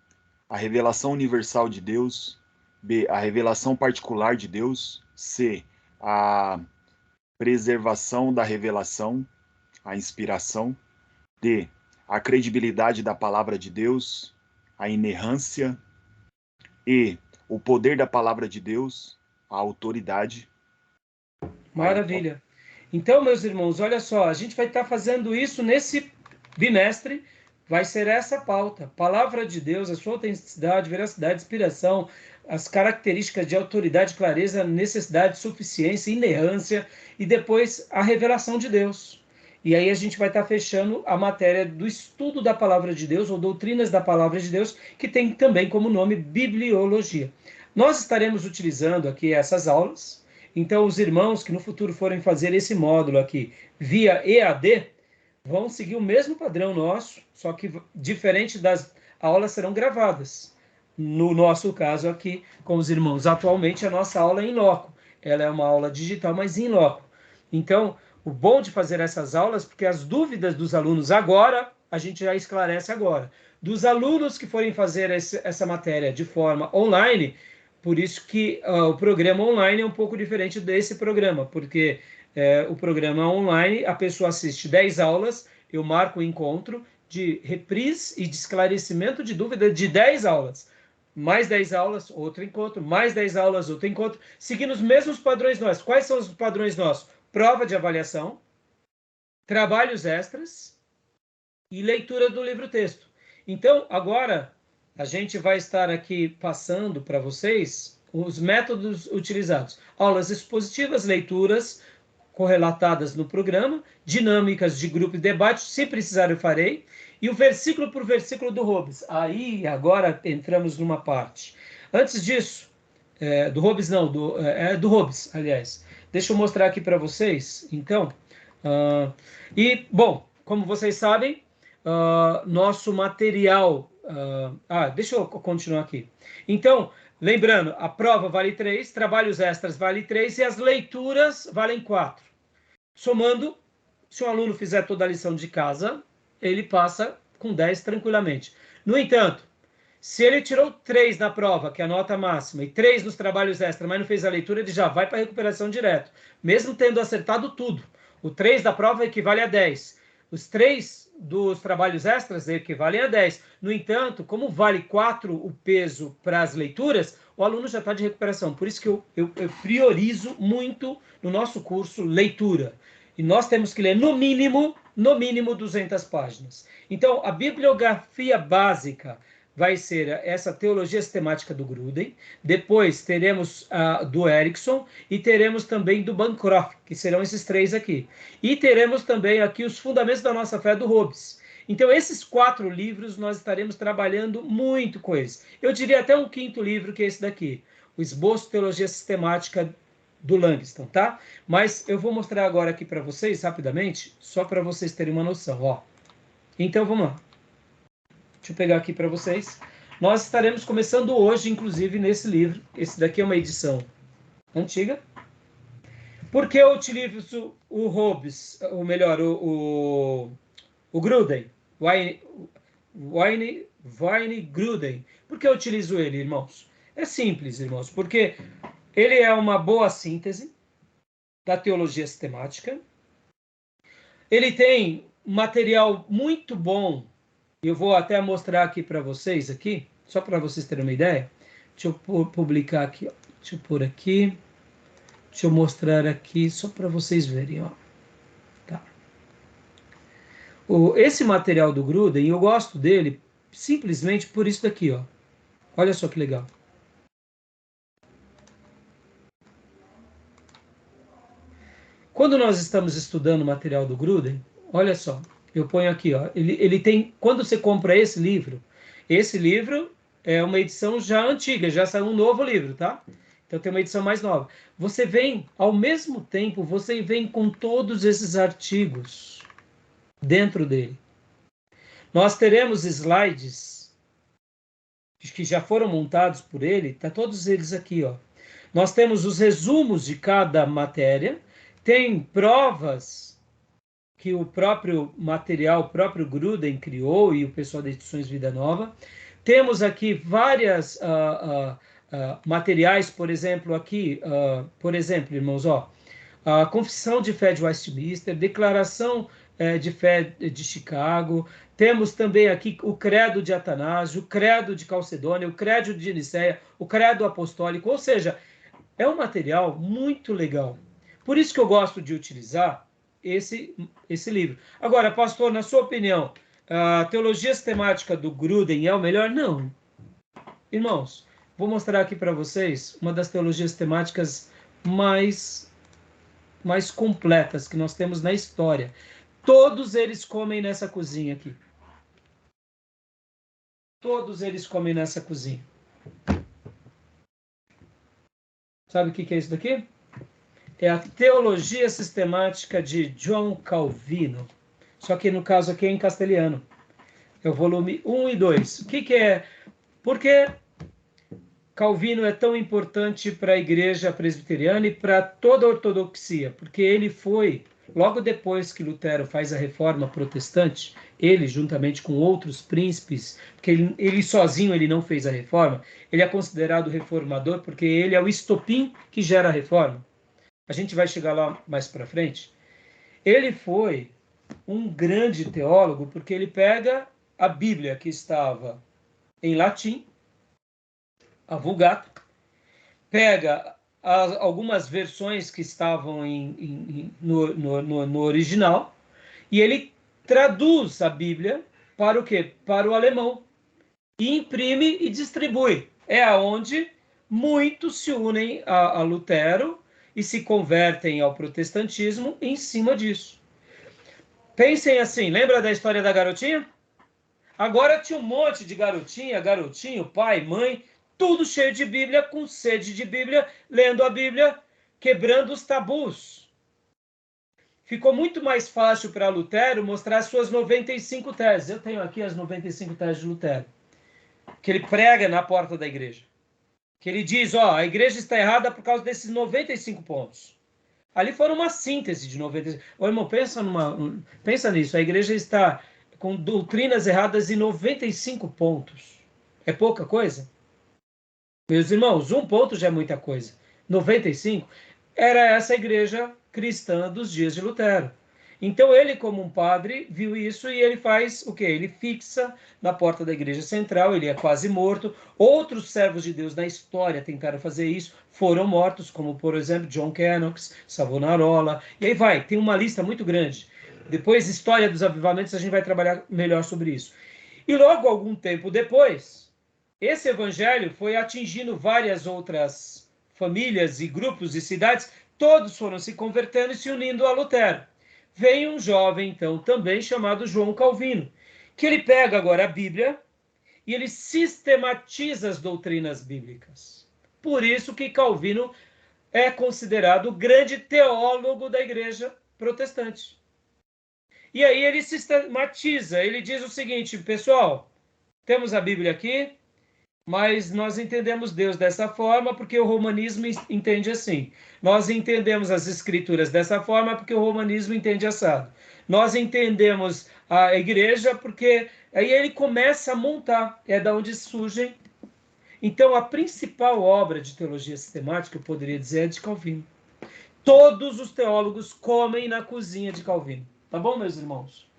E: A revelação universal de Deus. B. A revelação particular de Deus. C. A preservação da revelação, a inspiração. D. A credibilidade da palavra de Deus, a inerrância. E. O poder da palavra de Deus, a autoridade.
A: Maravilha. Então, meus irmãos, olha só, a gente vai estar fazendo isso nesse bimestre, vai ser essa pauta. Palavra de Deus, a sua autenticidade, veracidade, inspiração, as características de autoridade, clareza, necessidade, suficiência, inerrância, e depois a revelação de Deus. E aí a gente vai estar fechando a matéria do estudo da palavra de Deus, ou doutrinas da palavra de Deus, que tem também como nome bibliologia. Nós estaremos utilizando aqui essas aulas. Então, os irmãos que no futuro forem fazer esse módulo aqui via EAD, vão seguir o mesmo padrão nosso, só que diferente das aulas serão gravadas. No nosso caso aqui, com os irmãos, atualmente a nossa aula é em loco. Ela é uma aula digital, mas em loco. Então, o bom de fazer essas aulas, porque as dúvidas dos alunos agora, a gente já esclarece agora. Dos alunos que forem fazer essa matéria de forma online, por isso que o programa online é um pouco diferente desse programa, porque o programa online, a pessoa assiste 10 aulas, eu marco o encontro de reprise e de esclarecimento de dúvida de 10 aulas. Mais 10 aulas, outro encontro, mais 10 aulas, outro encontro, seguindo os mesmos padrões nossos. Quais são os padrões nossos? Prova de avaliação, trabalhos extras e leitura do livro-texto. Então, agora, a gente vai estar aqui passando para vocês os métodos utilizados. Aulas expositivas, leituras correlatadas no programa, dinâmicas de grupo e debate, se precisar eu farei, e o versículo por versículo do Hobbes. Aí, agora, entramos numa parte. Antes disso, do Hobbes não, do Hobbes, aliás. Deixa eu mostrar aqui para vocês, então. Bom, como vocês sabem, nosso material... deixa eu continuar aqui. Então, lembrando, a prova vale 3, trabalhos extras vale 3 e as leituras valem 4. Somando, se um aluno fizer toda a lição de casa, ele passa com 10 tranquilamente. No entanto, se ele tirou 3 na prova, que é a nota máxima, e 3 nos trabalhos extras, mas não fez a leitura, ele já vai para a recuperação direto, mesmo tendo acertado tudo. O 3 da prova equivale a 10. Os 3 dos trabalhos extras equivalem a 10. No entanto, como vale 4 o peso para as leituras, o aluno já está de recuperação. Por isso que eu priorizo muito no nosso curso leitura. E nós temos que ler, no mínimo, no mínimo 200 páginas. Então, a bibliografia básica vai ser essa teologia sistemática do Gruden, depois teremos do Erickson e teremos também do Bancroft, que serão esses três aqui. E teremos também aqui os fundamentos da nossa fé do Hobbes. Então, esses 4 livros nós estaremos trabalhando muito com eles. Eu diria até um 5º livro, que é esse daqui, o Esboço de Teologia Sistemática do Langston, tá? Mas eu vou mostrar agora aqui para vocês, rapidamente, só para vocês terem uma noção, ó. Então, vamos lá. Deixa eu pegar aqui para vocês. Nós estaremos começando hoje, inclusive, nesse livro. Esse daqui é uma edição antiga. Por que eu utilizo o Hobbes, ou melhor, o Gruden? Wayne Gruden. Por que eu utilizo ele, irmãos? É simples, irmãos, porque ele é uma boa síntese da teologia sistemática. Ele tem material muito bom. Eu vou até mostrar aqui para vocês, aqui, só para vocês terem uma ideia. Deixa eu publicar aqui, ó. Deixa eu pôr aqui. Deixa eu mostrar aqui, só para vocês verem, ó. Tá. Esse material do Gruden, eu gosto dele simplesmente por isso daqui, ó. Olha só que legal. Quando nós estamos estudando o material do Gruden, olha só. Eu ponho aqui, ó. Ele tem, quando você compra esse livro é uma edição já antiga, já saiu um novo livro, tá? Então tem uma edição mais nova. Você vem, ao mesmo tempo, você vem com todos esses artigos dentro dele. Nós teremos slides que já foram montados por ele, tá todos eles aqui, ó. Nós temos os resumos de cada matéria, tem provas que o próprio material, o próprio Gruden criou e o pessoal da Edições Vida Nova. Temos aqui várias materiais, por exemplo, aqui, por exemplo, irmãos, ó, a Confissão de Fé de Westminster, Declaração de Fé de Chicago, temos também aqui o Credo de Atanásio, o Credo de Calcedônia, o Credo de Nicéia, o Credo Apostólico, ou seja, é um material muito legal. Por isso que eu gosto de utilizar esse livro. Agora, pastor, na sua opinião, a teologia sistemática do Gruden é o melhor? Não. Irmãos, vou mostrar aqui para vocês uma das teologias sistemáticas mais completas que nós temos na história. Todos eles comem nessa cozinha aqui. Todos eles comem nessa cozinha. Sabe o que é isso daqui? É a Teologia Sistemática de John Calvino. Só que no caso aqui é em castelhano. É o volume 1 e 2. O que é? Por que Calvino é tão importante para a igreja presbiteriana e para toda a ortodoxia? Porque ele foi, logo depois que Lutero faz a reforma protestante, ele, juntamente com outros príncipes, porque ele sozinho ele não fez a reforma, ele é considerado reformador porque ele é o estopim que gera a reforma. A gente vai chegar lá mais para frente. Ele foi um grande teólogo porque ele pega a Bíblia que estava em latim, a Vulgata, pega algumas versões que estavam no original e ele traduz a Bíblia para o quê? Para o alemão. E imprime e distribui. É aonde muitos se unem a Lutero e se convertem ao protestantismo em cima disso. Pensem assim, lembra da história da garotinha? Agora tinha um monte de garotinha, garotinho, pai, mãe, tudo cheio de Bíblia, com sede de Bíblia, lendo a Bíblia, quebrando os tabus. Ficou muito mais fácil para Lutero mostrar suas 95 teses. Eu tenho aqui as 95 teses de Lutero, que ele prega na porta da igreja. Que ele diz, ó, a igreja está errada por causa desses 95 pontos. Ali foram uma síntese de 95. Ô, irmão, pensa nisso. A igreja está com doutrinas erradas em 95 pontos. É pouca coisa? Meus irmãos, 1 ponto já é muita coisa. 95 era essa igreja cristã dos dias de Lutero. Então ele, como um padre, viu isso e ele faz o quê? Ele fixa na porta da igreja central, ele é quase morto. Outros servos de Deus na história tentaram fazer isso, foram mortos, como por exemplo John Knox, Savonarola, e aí vai, tem uma lista muito grande. Depois, história dos avivamentos, a gente vai trabalhar melhor sobre isso. E logo, algum tempo depois, esse evangelho foi atingindo várias outras famílias e grupos e cidades, todos foram se convertendo e se unindo a Lutero. Veio um jovem, então, também chamado João Calvino, que ele pega agora a Bíblia e ele sistematiza as doutrinas bíblicas. Por isso que Calvino é considerado o grande teólogo da igreja protestante. E aí ele sistematiza, ele diz o seguinte, pessoal, temos a Bíblia aqui, mas nós entendemos Deus dessa forma porque o romanismo entende assim. Nós entendemos as escrituras dessa forma porque o romanismo entende assado. Nós entendemos a igreja porque... Aí ele começa a montar, é da onde surgem. Então, a principal obra de teologia sistemática, eu poderia dizer, é de Calvino. Todos os teólogos comem na cozinha de Calvino. Tá bom, meus irmãos?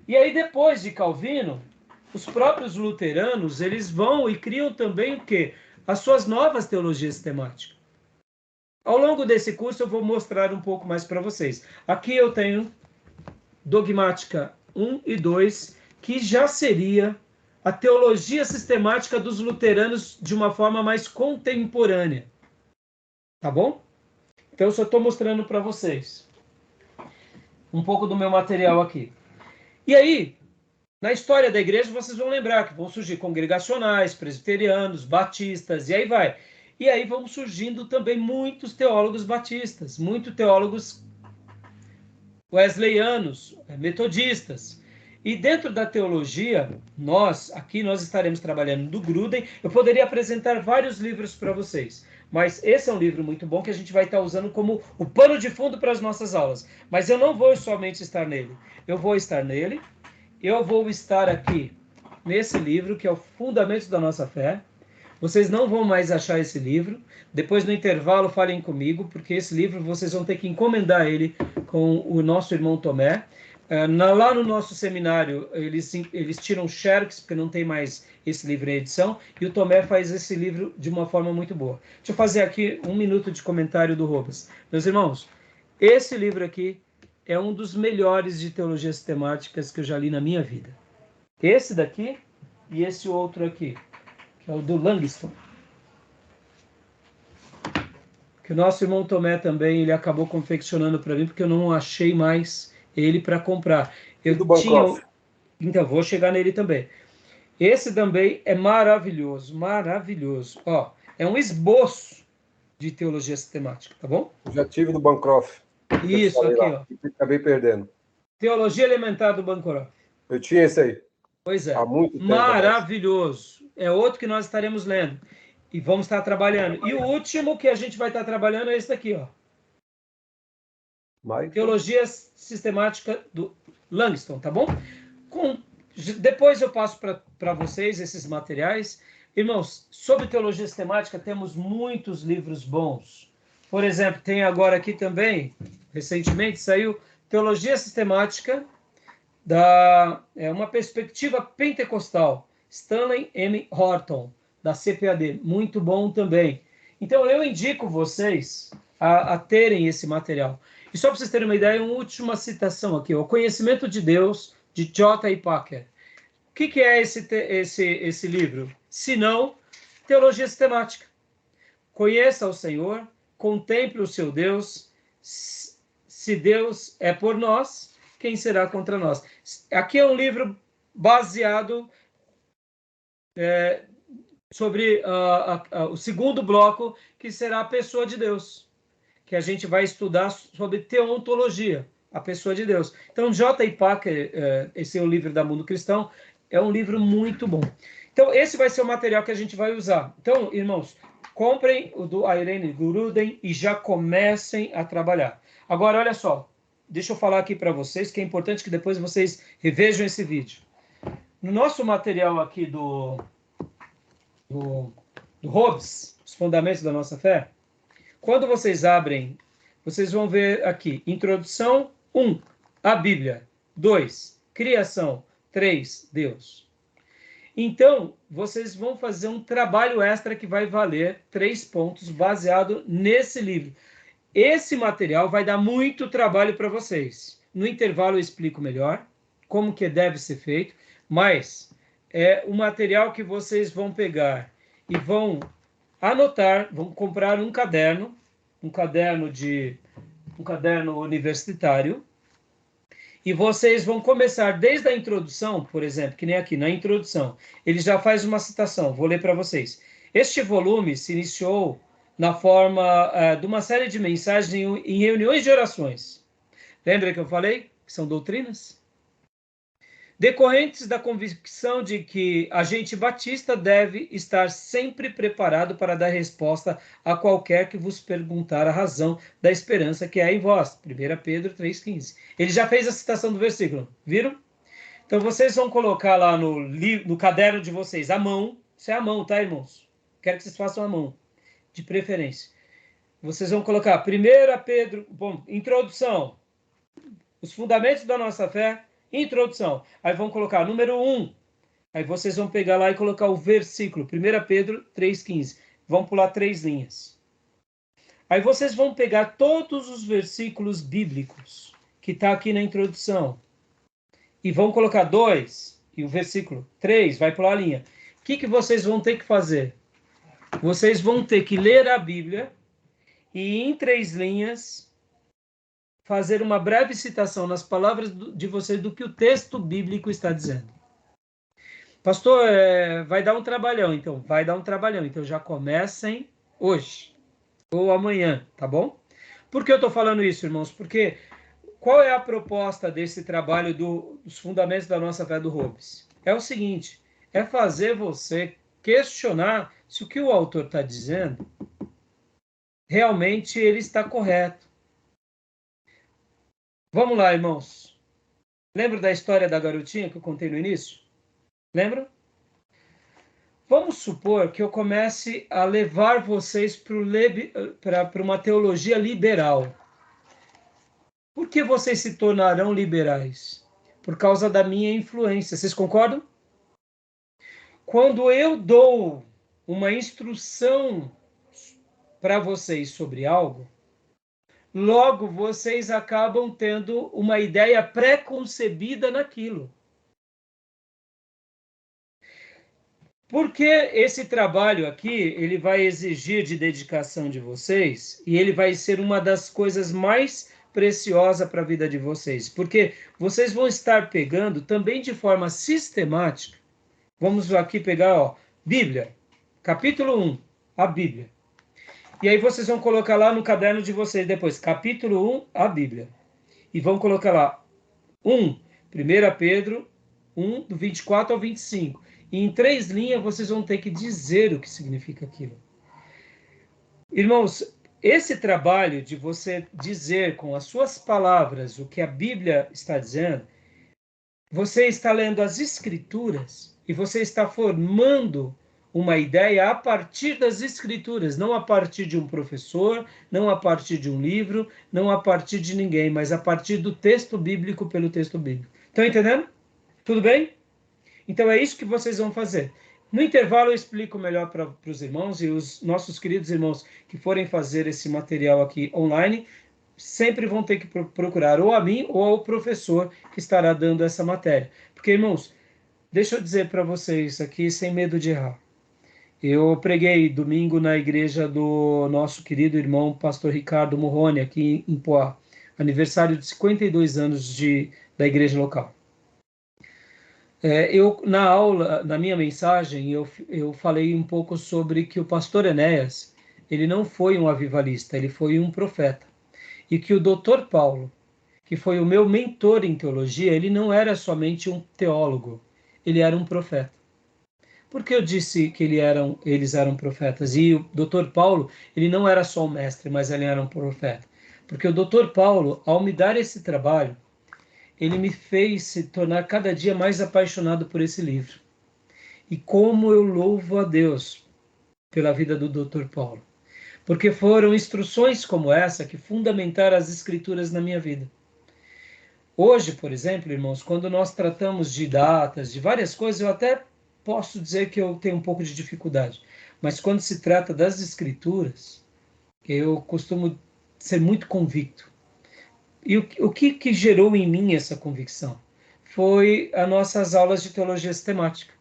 A: E aí, depois de Calvino, os próprios luteranos, eles vão e criam também o quê? As suas novas teologias sistemáticas. Ao longo desse curso, eu vou mostrar um pouco mais para vocês. Aqui eu tenho Dogmática 1 e 2, que já seria a teologia sistemática dos luteranos de uma forma mais contemporânea. Tá bom? Então, eu só estou mostrando para vocês um pouco do meu material aqui. E aí, na história da igreja, vocês vão lembrar que vão surgir congregacionais, presbiterianos, batistas, e aí vai. E aí vão surgindo também muitos teólogos batistas, muitos teólogos wesleyanos, metodistas. E dentro da teologia, nós estaremos trabalhando do Gruden. Eu poderia apresentar vários livros para vocês, mas esse é um livro muito bom que a gente vai estar usando como o pano de fundo para as nossas aulas. Mas eu não vou somente estar nele. Eu vou estar nele, eu vou estar aqui nesse livro, que é o Fundamentos da Nossa Fé. Vocês não vão mais achar esse livro. Depois, no intervalo, falem comigo, porque esse livro vocês vão ter que encomendar ele com o nosso irmão Tomé. Lá no nosso seminário, eles tiram xerox, porque não tem mais esse livro em edição, e o Tomé faz esse livro de uma forma muito boa. Deixa eu fazer aqui 1 minuto de comentário do Robas. Meus irmãos, esse livro aqui é um dos melhores de teologia sistemáticas que eu já li na minha vida. Esse daqui e esse outro aqui, que é o do Langston. Que o nosso irmão Tomé também, ele acabou confeccionando para mim, porque eu não achei mais ele para comprar. Eu tinha... Então, vou chegar nele também. Esse também é maravilhoso, maravilhoso. Ó, é um esboço de teologia sistemática, tá bom?
C: Eu já tive do Bancroft.
A: Isso, aqui, ó.
C: Acabei perdendo.
A: Teologia Elementar do Bancroft.
C: Eu tinha esse aí.
A: Pois é.
C: Há muito tempo.
A: Maravilhoso. É outro que nós estaremos lendo. E vamos estar trabalhando. E o último que a gente vai estar trabalhando é esse daqui, ó. Teologia Sistemática do Langston, tá bom? Depois eu passo para vocês esses materiais. Irmãos, sobre teologia sistemática temos muitos livros bons. Por exemplo, tem agora aqui também, recentemente saiu Teologia Sistemática uma perspectiva pentecostal. Stanley M. Horton, da CPAD. Muito bom também. Então, eu indico vocês a terem esse material. E só para vocês terem uma ideia, uma última citação aqui. O Conhecimento de Deus, de J. Packer. O que é esse livro? Se não, teologia sistemática. Conheça o Senhor, contemple o seu Deus. Se Deus é por nós, quem será contra nós? Aqui é um livro baseado sobre o segundo bloco, que será a pessoa de Deus, que a gente vai estudar sobre teontologia, a pessoa de Deus. Então, J. Packer, esse é o livro da Mundo Cristão, é um livro muito bom. Então, esse vai ser o material que a gente vai usar. Então, irmãos, comprem o do Irene Gruden e já comecem a trabalhar. Agora, olha só, deixa eu falar aqui para vocês, que é importante que depois vocês revejam esse vídeo. No nosso material aqui do Hobbes, Os Fundamentos da Nossa Fé, quando vocês abrem, vocês vão ver aqui, Introdução 1, a Bíblia. 2, Criação. 3, Deus. Então, vocês vão fazer um trabalho extra que vai valer 3 pontos, baseado nesse livro. Esse material vai dar muito trabalho para vocês. No intervalo eu explico melhor como que deve ser feito, mas é o material que vocês vão pegar e vão anotar, vão comprar um caderno universitário, e vocês vão começar desde a introdução, por exemplo, que nem aqui na introdução, ele já faz uma citação, vou ler para vocês. Este volume se iniciou na forma de uma série de mensagens em reuniões de orações. Lembra que eu falei que são doutrinas? Decorrentes da convicção de que agente batista deve estar sempre preparado para dar resposta a qualquer que vos perguntar a razão da esperança que há em vós. 1 Pedro 3,15. Ele já fez a citação do versículo, viram? Então vocês vão colocar lá no caderno de vocês, a mão, isso é a mão, tá, irmãos? Quero que vocês façam a mão, de preferência. Vocês vão colocar 1 Pedro, bom, introdução, os fundamentos da nossa fé, introdução. Aí vão colocar número 1. Aí vocês vão pegar lá e colocar o versículo. 1 Pedro 3,15. Vão pular 3 linhas. Aí vocês vão pegar todos os versículos bíblicos que está aqui na introdução. E vão colocar 2. E o versículo 3 vai pular a linha. O que vocês vão ter que fazer? Vocês vão ter que ler a Bíblia e em 3 linhas fazer uma breve citação nas palavras de vocês do que o texto bíblico está dizendo. Pastor, vai dar um trabalhão, então. Vai dar um trabalhão. Então já comecem hoje ou amanhã, tá bom? Por que eu estou falando isso, irmãos? Porque qual é a proposta desse trabalho dos fundamentos da nossa fé do Hobbes? É o seguinte, é fazer você questionar se o que o autor está dizendo realmente ele está correto. Vamos lá, irmãos. Lembra da história da garotinha que eu contei no início? Lembra? Vamos supor que eu comece a levar vocês para uma teologia liberal. Por que vocês se tornarão liberais? Por causa da minha influência. Vocês concordam? Quando eu dou uma instrução para vocês sobre algo, logo vocês acabam tendo uma ideia pré-concebida naquilo. Porque esse trabalho aqui, ele vai exigir de dedicação de vocês e ele vai ser uma das coisas mais preciosas para a vida de vocês. Porque vocês vão estar pegando também de forma sistemática. Vamos aqui pegar, ó, Bíblia, capítulo 1, a Bíblia. E aí vocês vão colocar lá no caderno de vocês depois, capítulo 1, a Bíblia. E vão colocar lá 1 Pedro 1, do 24 ao 25. E em 3 linhas vocês vão ter que dizer o que significa aquilo. Irmãos, esse trabalho de você dizer com as suas palavras o que a Bíblia está dizendo, você está lendo as Escrituras e você está formando uma ideia a partir das Escrituras, não a partir de um professor, não a partir de um livro, não a partir de ninguém, mas a partir do texto bíblico pelo texto bíblico. Estão entendendo? Tudo bem? Então é isso que vocês vão fazer. No intervalo eu explico melhor para os irmãos e os nossos queridos irmãos que forem fazer esse material aqui online, sempre vão ter que procurar ou a mim ou ao professor que estará dando essa matéria. Porque, irmãos, deixa eu dizer para vocês aqui, sem medo de errar. Eu preguei domingo na igreja do nosso querido irmão pastor Ricardo Morrone, aqui em Poá, aniversário de 52 anos da igreja local. Na aula, na minha mensagem, eu falei um pouco sobre que o pastor Enéas, ele não foi um avivalista, ele foi um profeta. E que o Dr. Paulo, que foi o meu mentor em teologia, ele não era somente um teólogo, ele era um profeta. Por que eu disse que eles eram profetas? E o Dr. Paulo, ele não era só um mestre, mas ele era um profeta. Porque o Dr. Paulo, ao me dar esse trabalho, ele me fez se tornar cada dia mais apaixonado por esse livro. E como eu louvo a Deus pela vida do Dr. Paulo. Porque foram instruções como essa que fundamentaram as Escrituras na minha vida. Hoje, por exemplo, irmãos, quando nós tratamos de datas, de várias coisas, eu até posso dizer que eu tenho um pouco de dificuldade. Mas quando se trata das Escrituras, eu costumo ser muito convicto. E o que gerou em mim essa convicção? Foi as nossas aulas de teologia sistemática.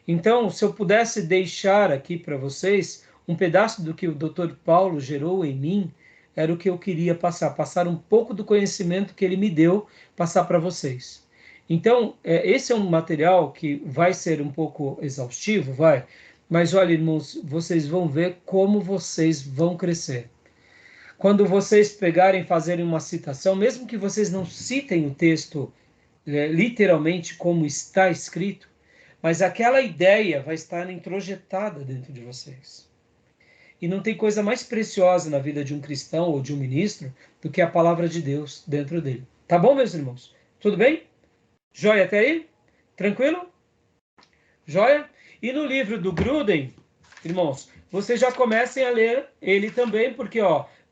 A: Então, se eu pudesse deixar aqui para vocês um pedaço do que o Dr. Paulo gerou em mim, era o que eu queria passar um pouco do conhecimento que ele me deu, passar para vocês. Então, esse é um material que vai ser um pouco exaustivo, vai, mas olha, irmãos, vocês vão ver como vocês vão crescer. Quando vocês pegarem e fazerem uma citação, mesmo que vocês não citem o texto literalmente como está escrito, mas aquela ideia vai estar introjetada dentro de vocês. E não tem coisa mais preciosa na vida de um cristão ou de um ministro do que a palavra de Deus dentro dele. Tá bom, meus irmãos? Tudo bem? Joia até aí? Tranquilo? Joia? E no livro do Gruden, irmãos, vocês já comecem a ler ele também, porque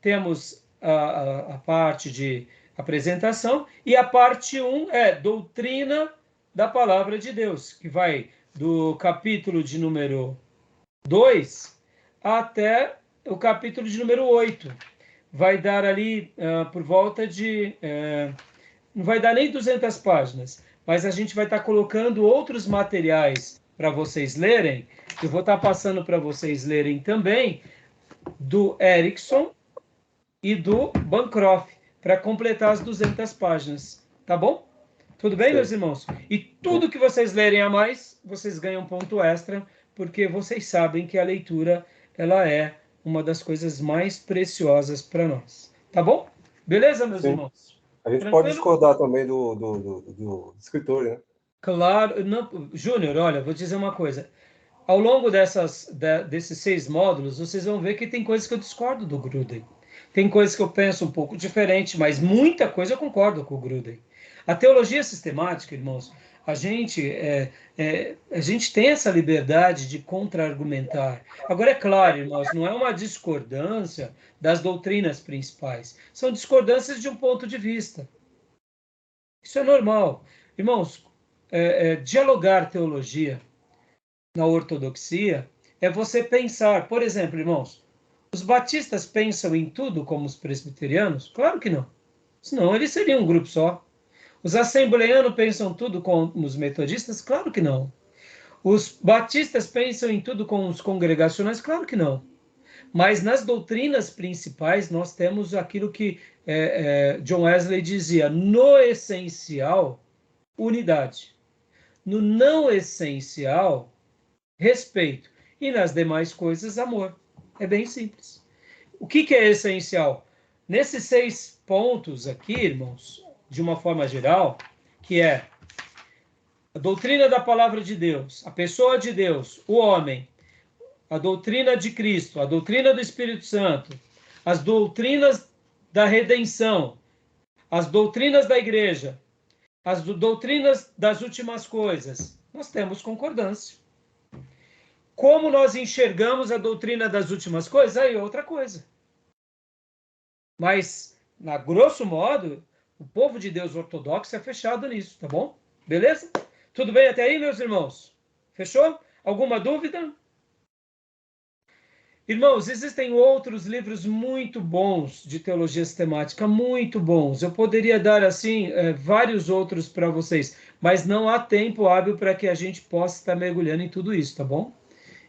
A: temos a parte de apresentação e a parte 1 é doutrina da palavra de Deus, que vai do capítulo de número 2 até o capítulo de número 8. Vai dar ali por volta de... não vai dar nem 200 páginas, mas a gente vai estar colocando outros materiais para vocês lerem. Eu vou estar passando para vocês lerem também do Erickson e do Bancroft, para completar as 200 páginas. Tá bom? Tudo bem, meus irmãos? E tudo que vocês lerem a mais, vocês ganham ponto extra, porque vocês sabem que a leitura, ela é uma das coisas mais preciosas para nós. Tá bom? Beleza, meus irmãos?
C: A gente
A: Tranquilo?
C: pode discordar também do escritor, né?
A: Claro. Não, Júnior, olha, vou dizer uma coisa. Ao longo desses 6 módulos, vocês vão ver que tem coisas que eu discordo do Gruden. Tem coisas que eu penso um pouco diferente, mas muita coisa eu concordo com o Gruden. A teologia sistemática, irmãos, a gente tem essa liberdade de contra-argumentar. Agora, é claro, irmãos, não é uma discordância das doutrinas principais. São discordâncias de um ponto de vista. Isso é normal. Irmãos, dialogar teologia na ortodoxia é você pensar, por exemplo, irmãos, os batistas pensam em tudo como os presbiterianos? Claro que não. Senão eles seriam um grupo só. Os assembleanos pensam tudo como os metodistas? Claro que não. Os batistas pensam em tudo como os congregacionais? Claro que não. Mas nas doutrinas principais nós temos aquilo que John Wesley dizia, no essencial, unidade. No não essencial, respeito. E nas demais coisas, amor. É bem simples. O que é essencial? Nesses 6 pontos aqui, irmãos, de uma forma geral, que é a doutrina da palavra de Deus, a pessoa de Deus, o homem, a doutrina de Cristo, a doutrina do Espírito Santo, as doutrinas da redenção, as doutrinas da igreja, as doutrinas das últimas coisas, nós temos concordância. Como nós enxergamos a doutrina das últimas coisas, aí é outra coisa. Mas, na grosso modo, o povo de Deus ortodoxo é fechado nisso, tá bom? Beleza? Tudo bem até aí, meus irmãos? Fechou? Alguma dúvida? Irmãos, existem outros livros muito bons de teologia sistemática, muito bons. Eu poderia dar, assim, vários outros para vocês, mas não há tempo hábil para que a gente possa estar mergulhando em tudo isso, tá bom?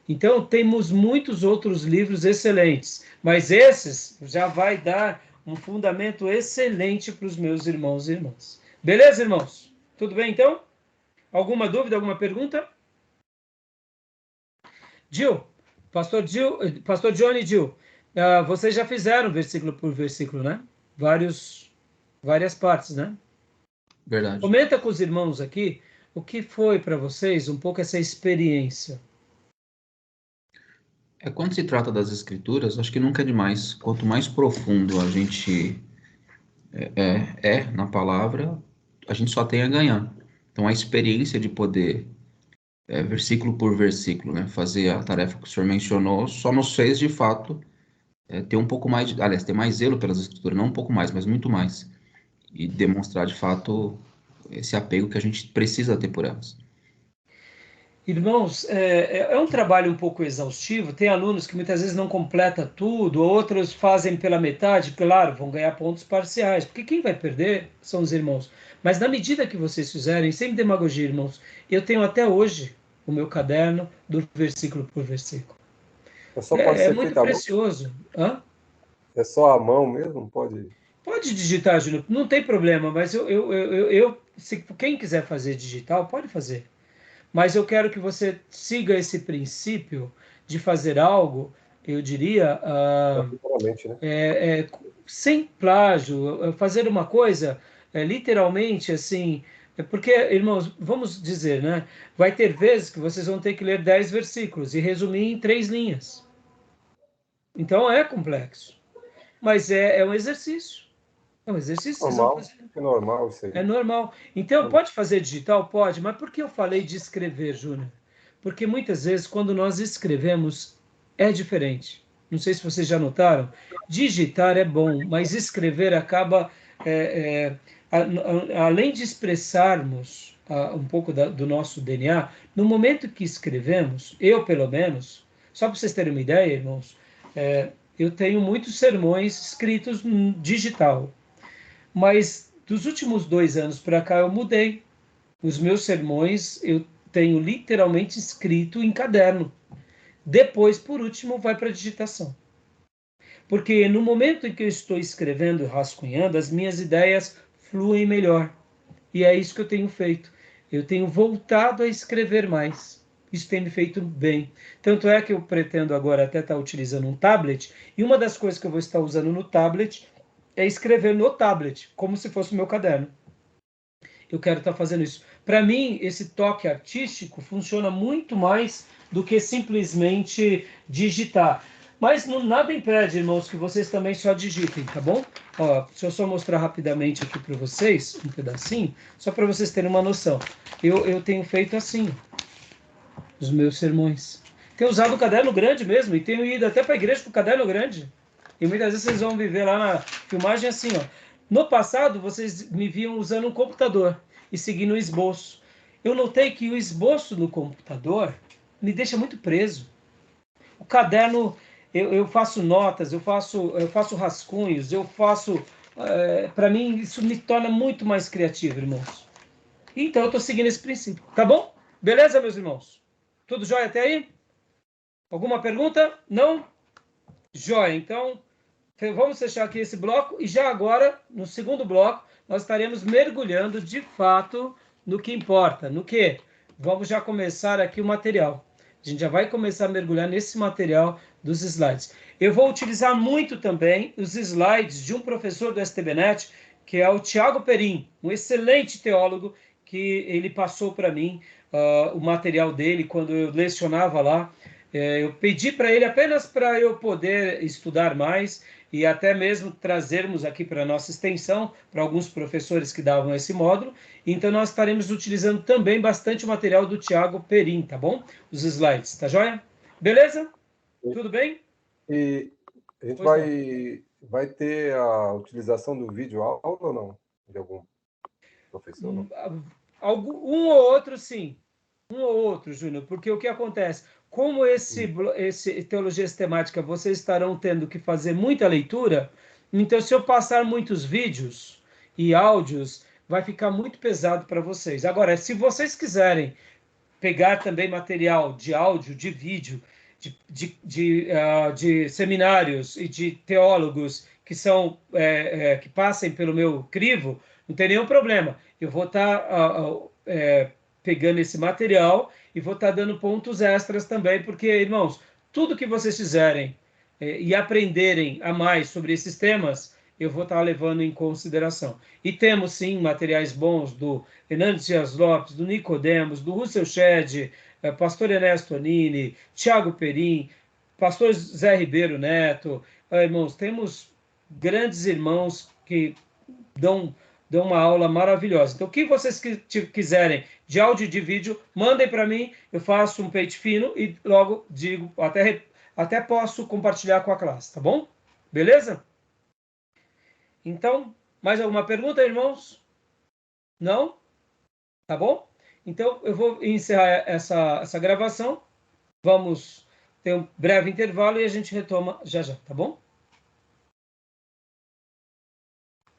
A: Então, temos muitos outros livros excelentes, mas esses já vai dar um fundamento excelente para os meus irmãos e irmãs. Beleza, irmãos? Tudo bem, então? Alguma dúvida, alguma pergunta? Pastor Johnny e Gil, vocês já fizeram versículo por versículo, né? Várias partes, né?
B: Verdade.
A: Comenta com os irmãos aqui o que foi para vocês um pouco essa experiência.
B: Quando se trata das escrituras, acho que nunca é demais. Quanto mais profundo a gente na palavra, a gente só tem a ganhar. Então, a experiência de poder, versículo por versículo, né, fazer a tarefa que o senhor mencionou, só nos fez, de fato, ter um pouco mais, ter mais zelo pelas escrituras, não um pouco mais, mas muito mais. E demonstrar, de fato, esse apego que a gente precisa ter por elas.
A: Irmãos, é um trabalho um pouco exaustivo. Tem alunos que muitas vezes não completa tudo, outros fazem pela metade, claro, vão ganhar pontos parciais, porque quem vai perder são os irmãos. Mas na medida que vocês fizerem, sem demagogia, irmãos, eu tenho até hoje o meu caderno do versículo por versículo.
C: Só pode
A: É
C: ser
A: muito
C: feito à mão?
A: precioso. Hã?
C: É só à mão mesmo? Não pode.
A: Pode digitar, Júnior, não tem problema, mas se quem quiser fazer digital, pode fazer. Mas eu quero que você siga esse princípio de fazer algo, eu diria,
C: Naturalmente, né?
A: sem plágio, fazer uma coisa literalmente assim. Porque, irmãos, vamos dizer, né? Vai ter vezes que vocês vão ter que ler 10 versículos e resumir em 3 linhas. Então é complexo, mas é um exercício. É um exercício que vocês vão
C: Normal.
A: fazer.
C: É normal isso
A: É
C: aí.
A: normal. Então, pode fazer digital? Pode, mas por que eu falei de escrever, Júnior? Porque muitas vezes, quando nós escrevemos, é diferente. Não sei se vocês já notaram. Digitar é bom, mas escrever acaba, além de expressarmos um pouco do nosso DNA, no momento que escrevemos, eu pelo menos, só para vocês terem uma ideia, irmãos, eu tenho muitos sermões escritos digital. Mas dos últimos 2 anos para cá eu mudei. Os meus sermões eu tenho literalmente escrito em caderno. Depois, por último, vai para a digitação. Porque no momento em que eu estou escrevendo e rascunhando, as minhas ideias fluem melhor. E é isso que eu tenho feito. Eu tenho voltado a escrever mais. Isso tem me feito bem. Tanto é que eu pretendo agora até estar utilizando um tablet. E uma das coisas que eu vou estar usando no tablet é escrever no tablet, como se fosse o meu caderno. Eu quero estar fazendo isso. Para mim, esse toque artístico funciona muito mais do que simplesmente digitar. Mas nada impede, irmãos, que vocês também só digitem, tá bom? Ó, deixa eu só mostrar rapidamente aqui para vocês, um pedacinho, só para vocês terem uma noção. Eu tenho feito assim, os meus sermões. Tenho usado o caderno grande mesmo, e tenho ido até para a igreja com o caderno grande. E muitas vezes vocês vão viver lá na filmagem assim, ó. No passado, vocês me viam usando um computador e seguindo o esboço. Eu notei que o esboço no computador me deixa muito preso. O caderno, eu faço notas, eu faço rascunhos, eu faço. Para mim, isso me torna muito mais criativo, irmãos. Então, eu estou seguindo esse princípio. Tá bom? Beleza, meus irmãos? Tudo jóia até aí? Alguma pergunta? Não? Jóia. Então, vamos fechar aqui esse bloco e já agora, no segundo bloco, nós estaremos mergulhando de fato no que importa. No que? Vamos já começar aqui o material. A gente já vai começar a mergulhar nesse material dos slides. Eu vou utilizar muito também os slides de um professor do STBnet, que é o Tiago Perim, um excelente teólogo, que ele passou para mim o material dele quando eu lecionava lá. Eu pedi para ele apenas para eu poder estudar mais e até mesmo trazermos aqui para a nossa extensão, para alguns professores que davam esse módulo. Então, nós estaremos utilizando também bastante o material do Tiago Perim, tá bom? Os slides, tá joia? Beleza? Tudo bem?
C: E a gente
A: Pois não.
C: vai ter a utilização do vídeo aula ou não? De algum professor, não?
A: Um ou outro, sim. Um ou outro, Júnior, porque o que acontece? Como esse Teologia Sistemática vocês estarão tendo que fazer muita leitura, então se eu passar muitos vídeos e áudios, vai ficar muito pesado para vocês. Agora, se vocês quiserem pegar também material de áudio, de vídeo, de seminários e de teólogos que são que passem pelo meu crivo, não tem nenhum problema. Eu vou estar pegando esse material e vou estar dando pontos extras também, porque, irmãos, tudo que vocês fizerem e aprenderem a mais sobre esses temas, eu vou estar levando em consideração. E temos, sim, materiais bons do Hernandes Dias Lopes, do Nicodemos, do Russell Shedd, pastor Ernesto Anini, Tiago Perim, pastor Zé Ribeiro Neto. Irmãos, temos grandes irmãos que dão uma aula maravilhosa. Então, o que vocês quiserem de áudio e de vídeo, mandem para mim, eu faço um pente fino e logo digo, até posso compartilhar com a classe, tá bom? Beleza? Então, mais alguma pergunta, irmãos? Não? Tá bom? Então, eu vou encerrar essa gravação. Vamos ter um breve intervalo e a gente retoma já já, tá bom?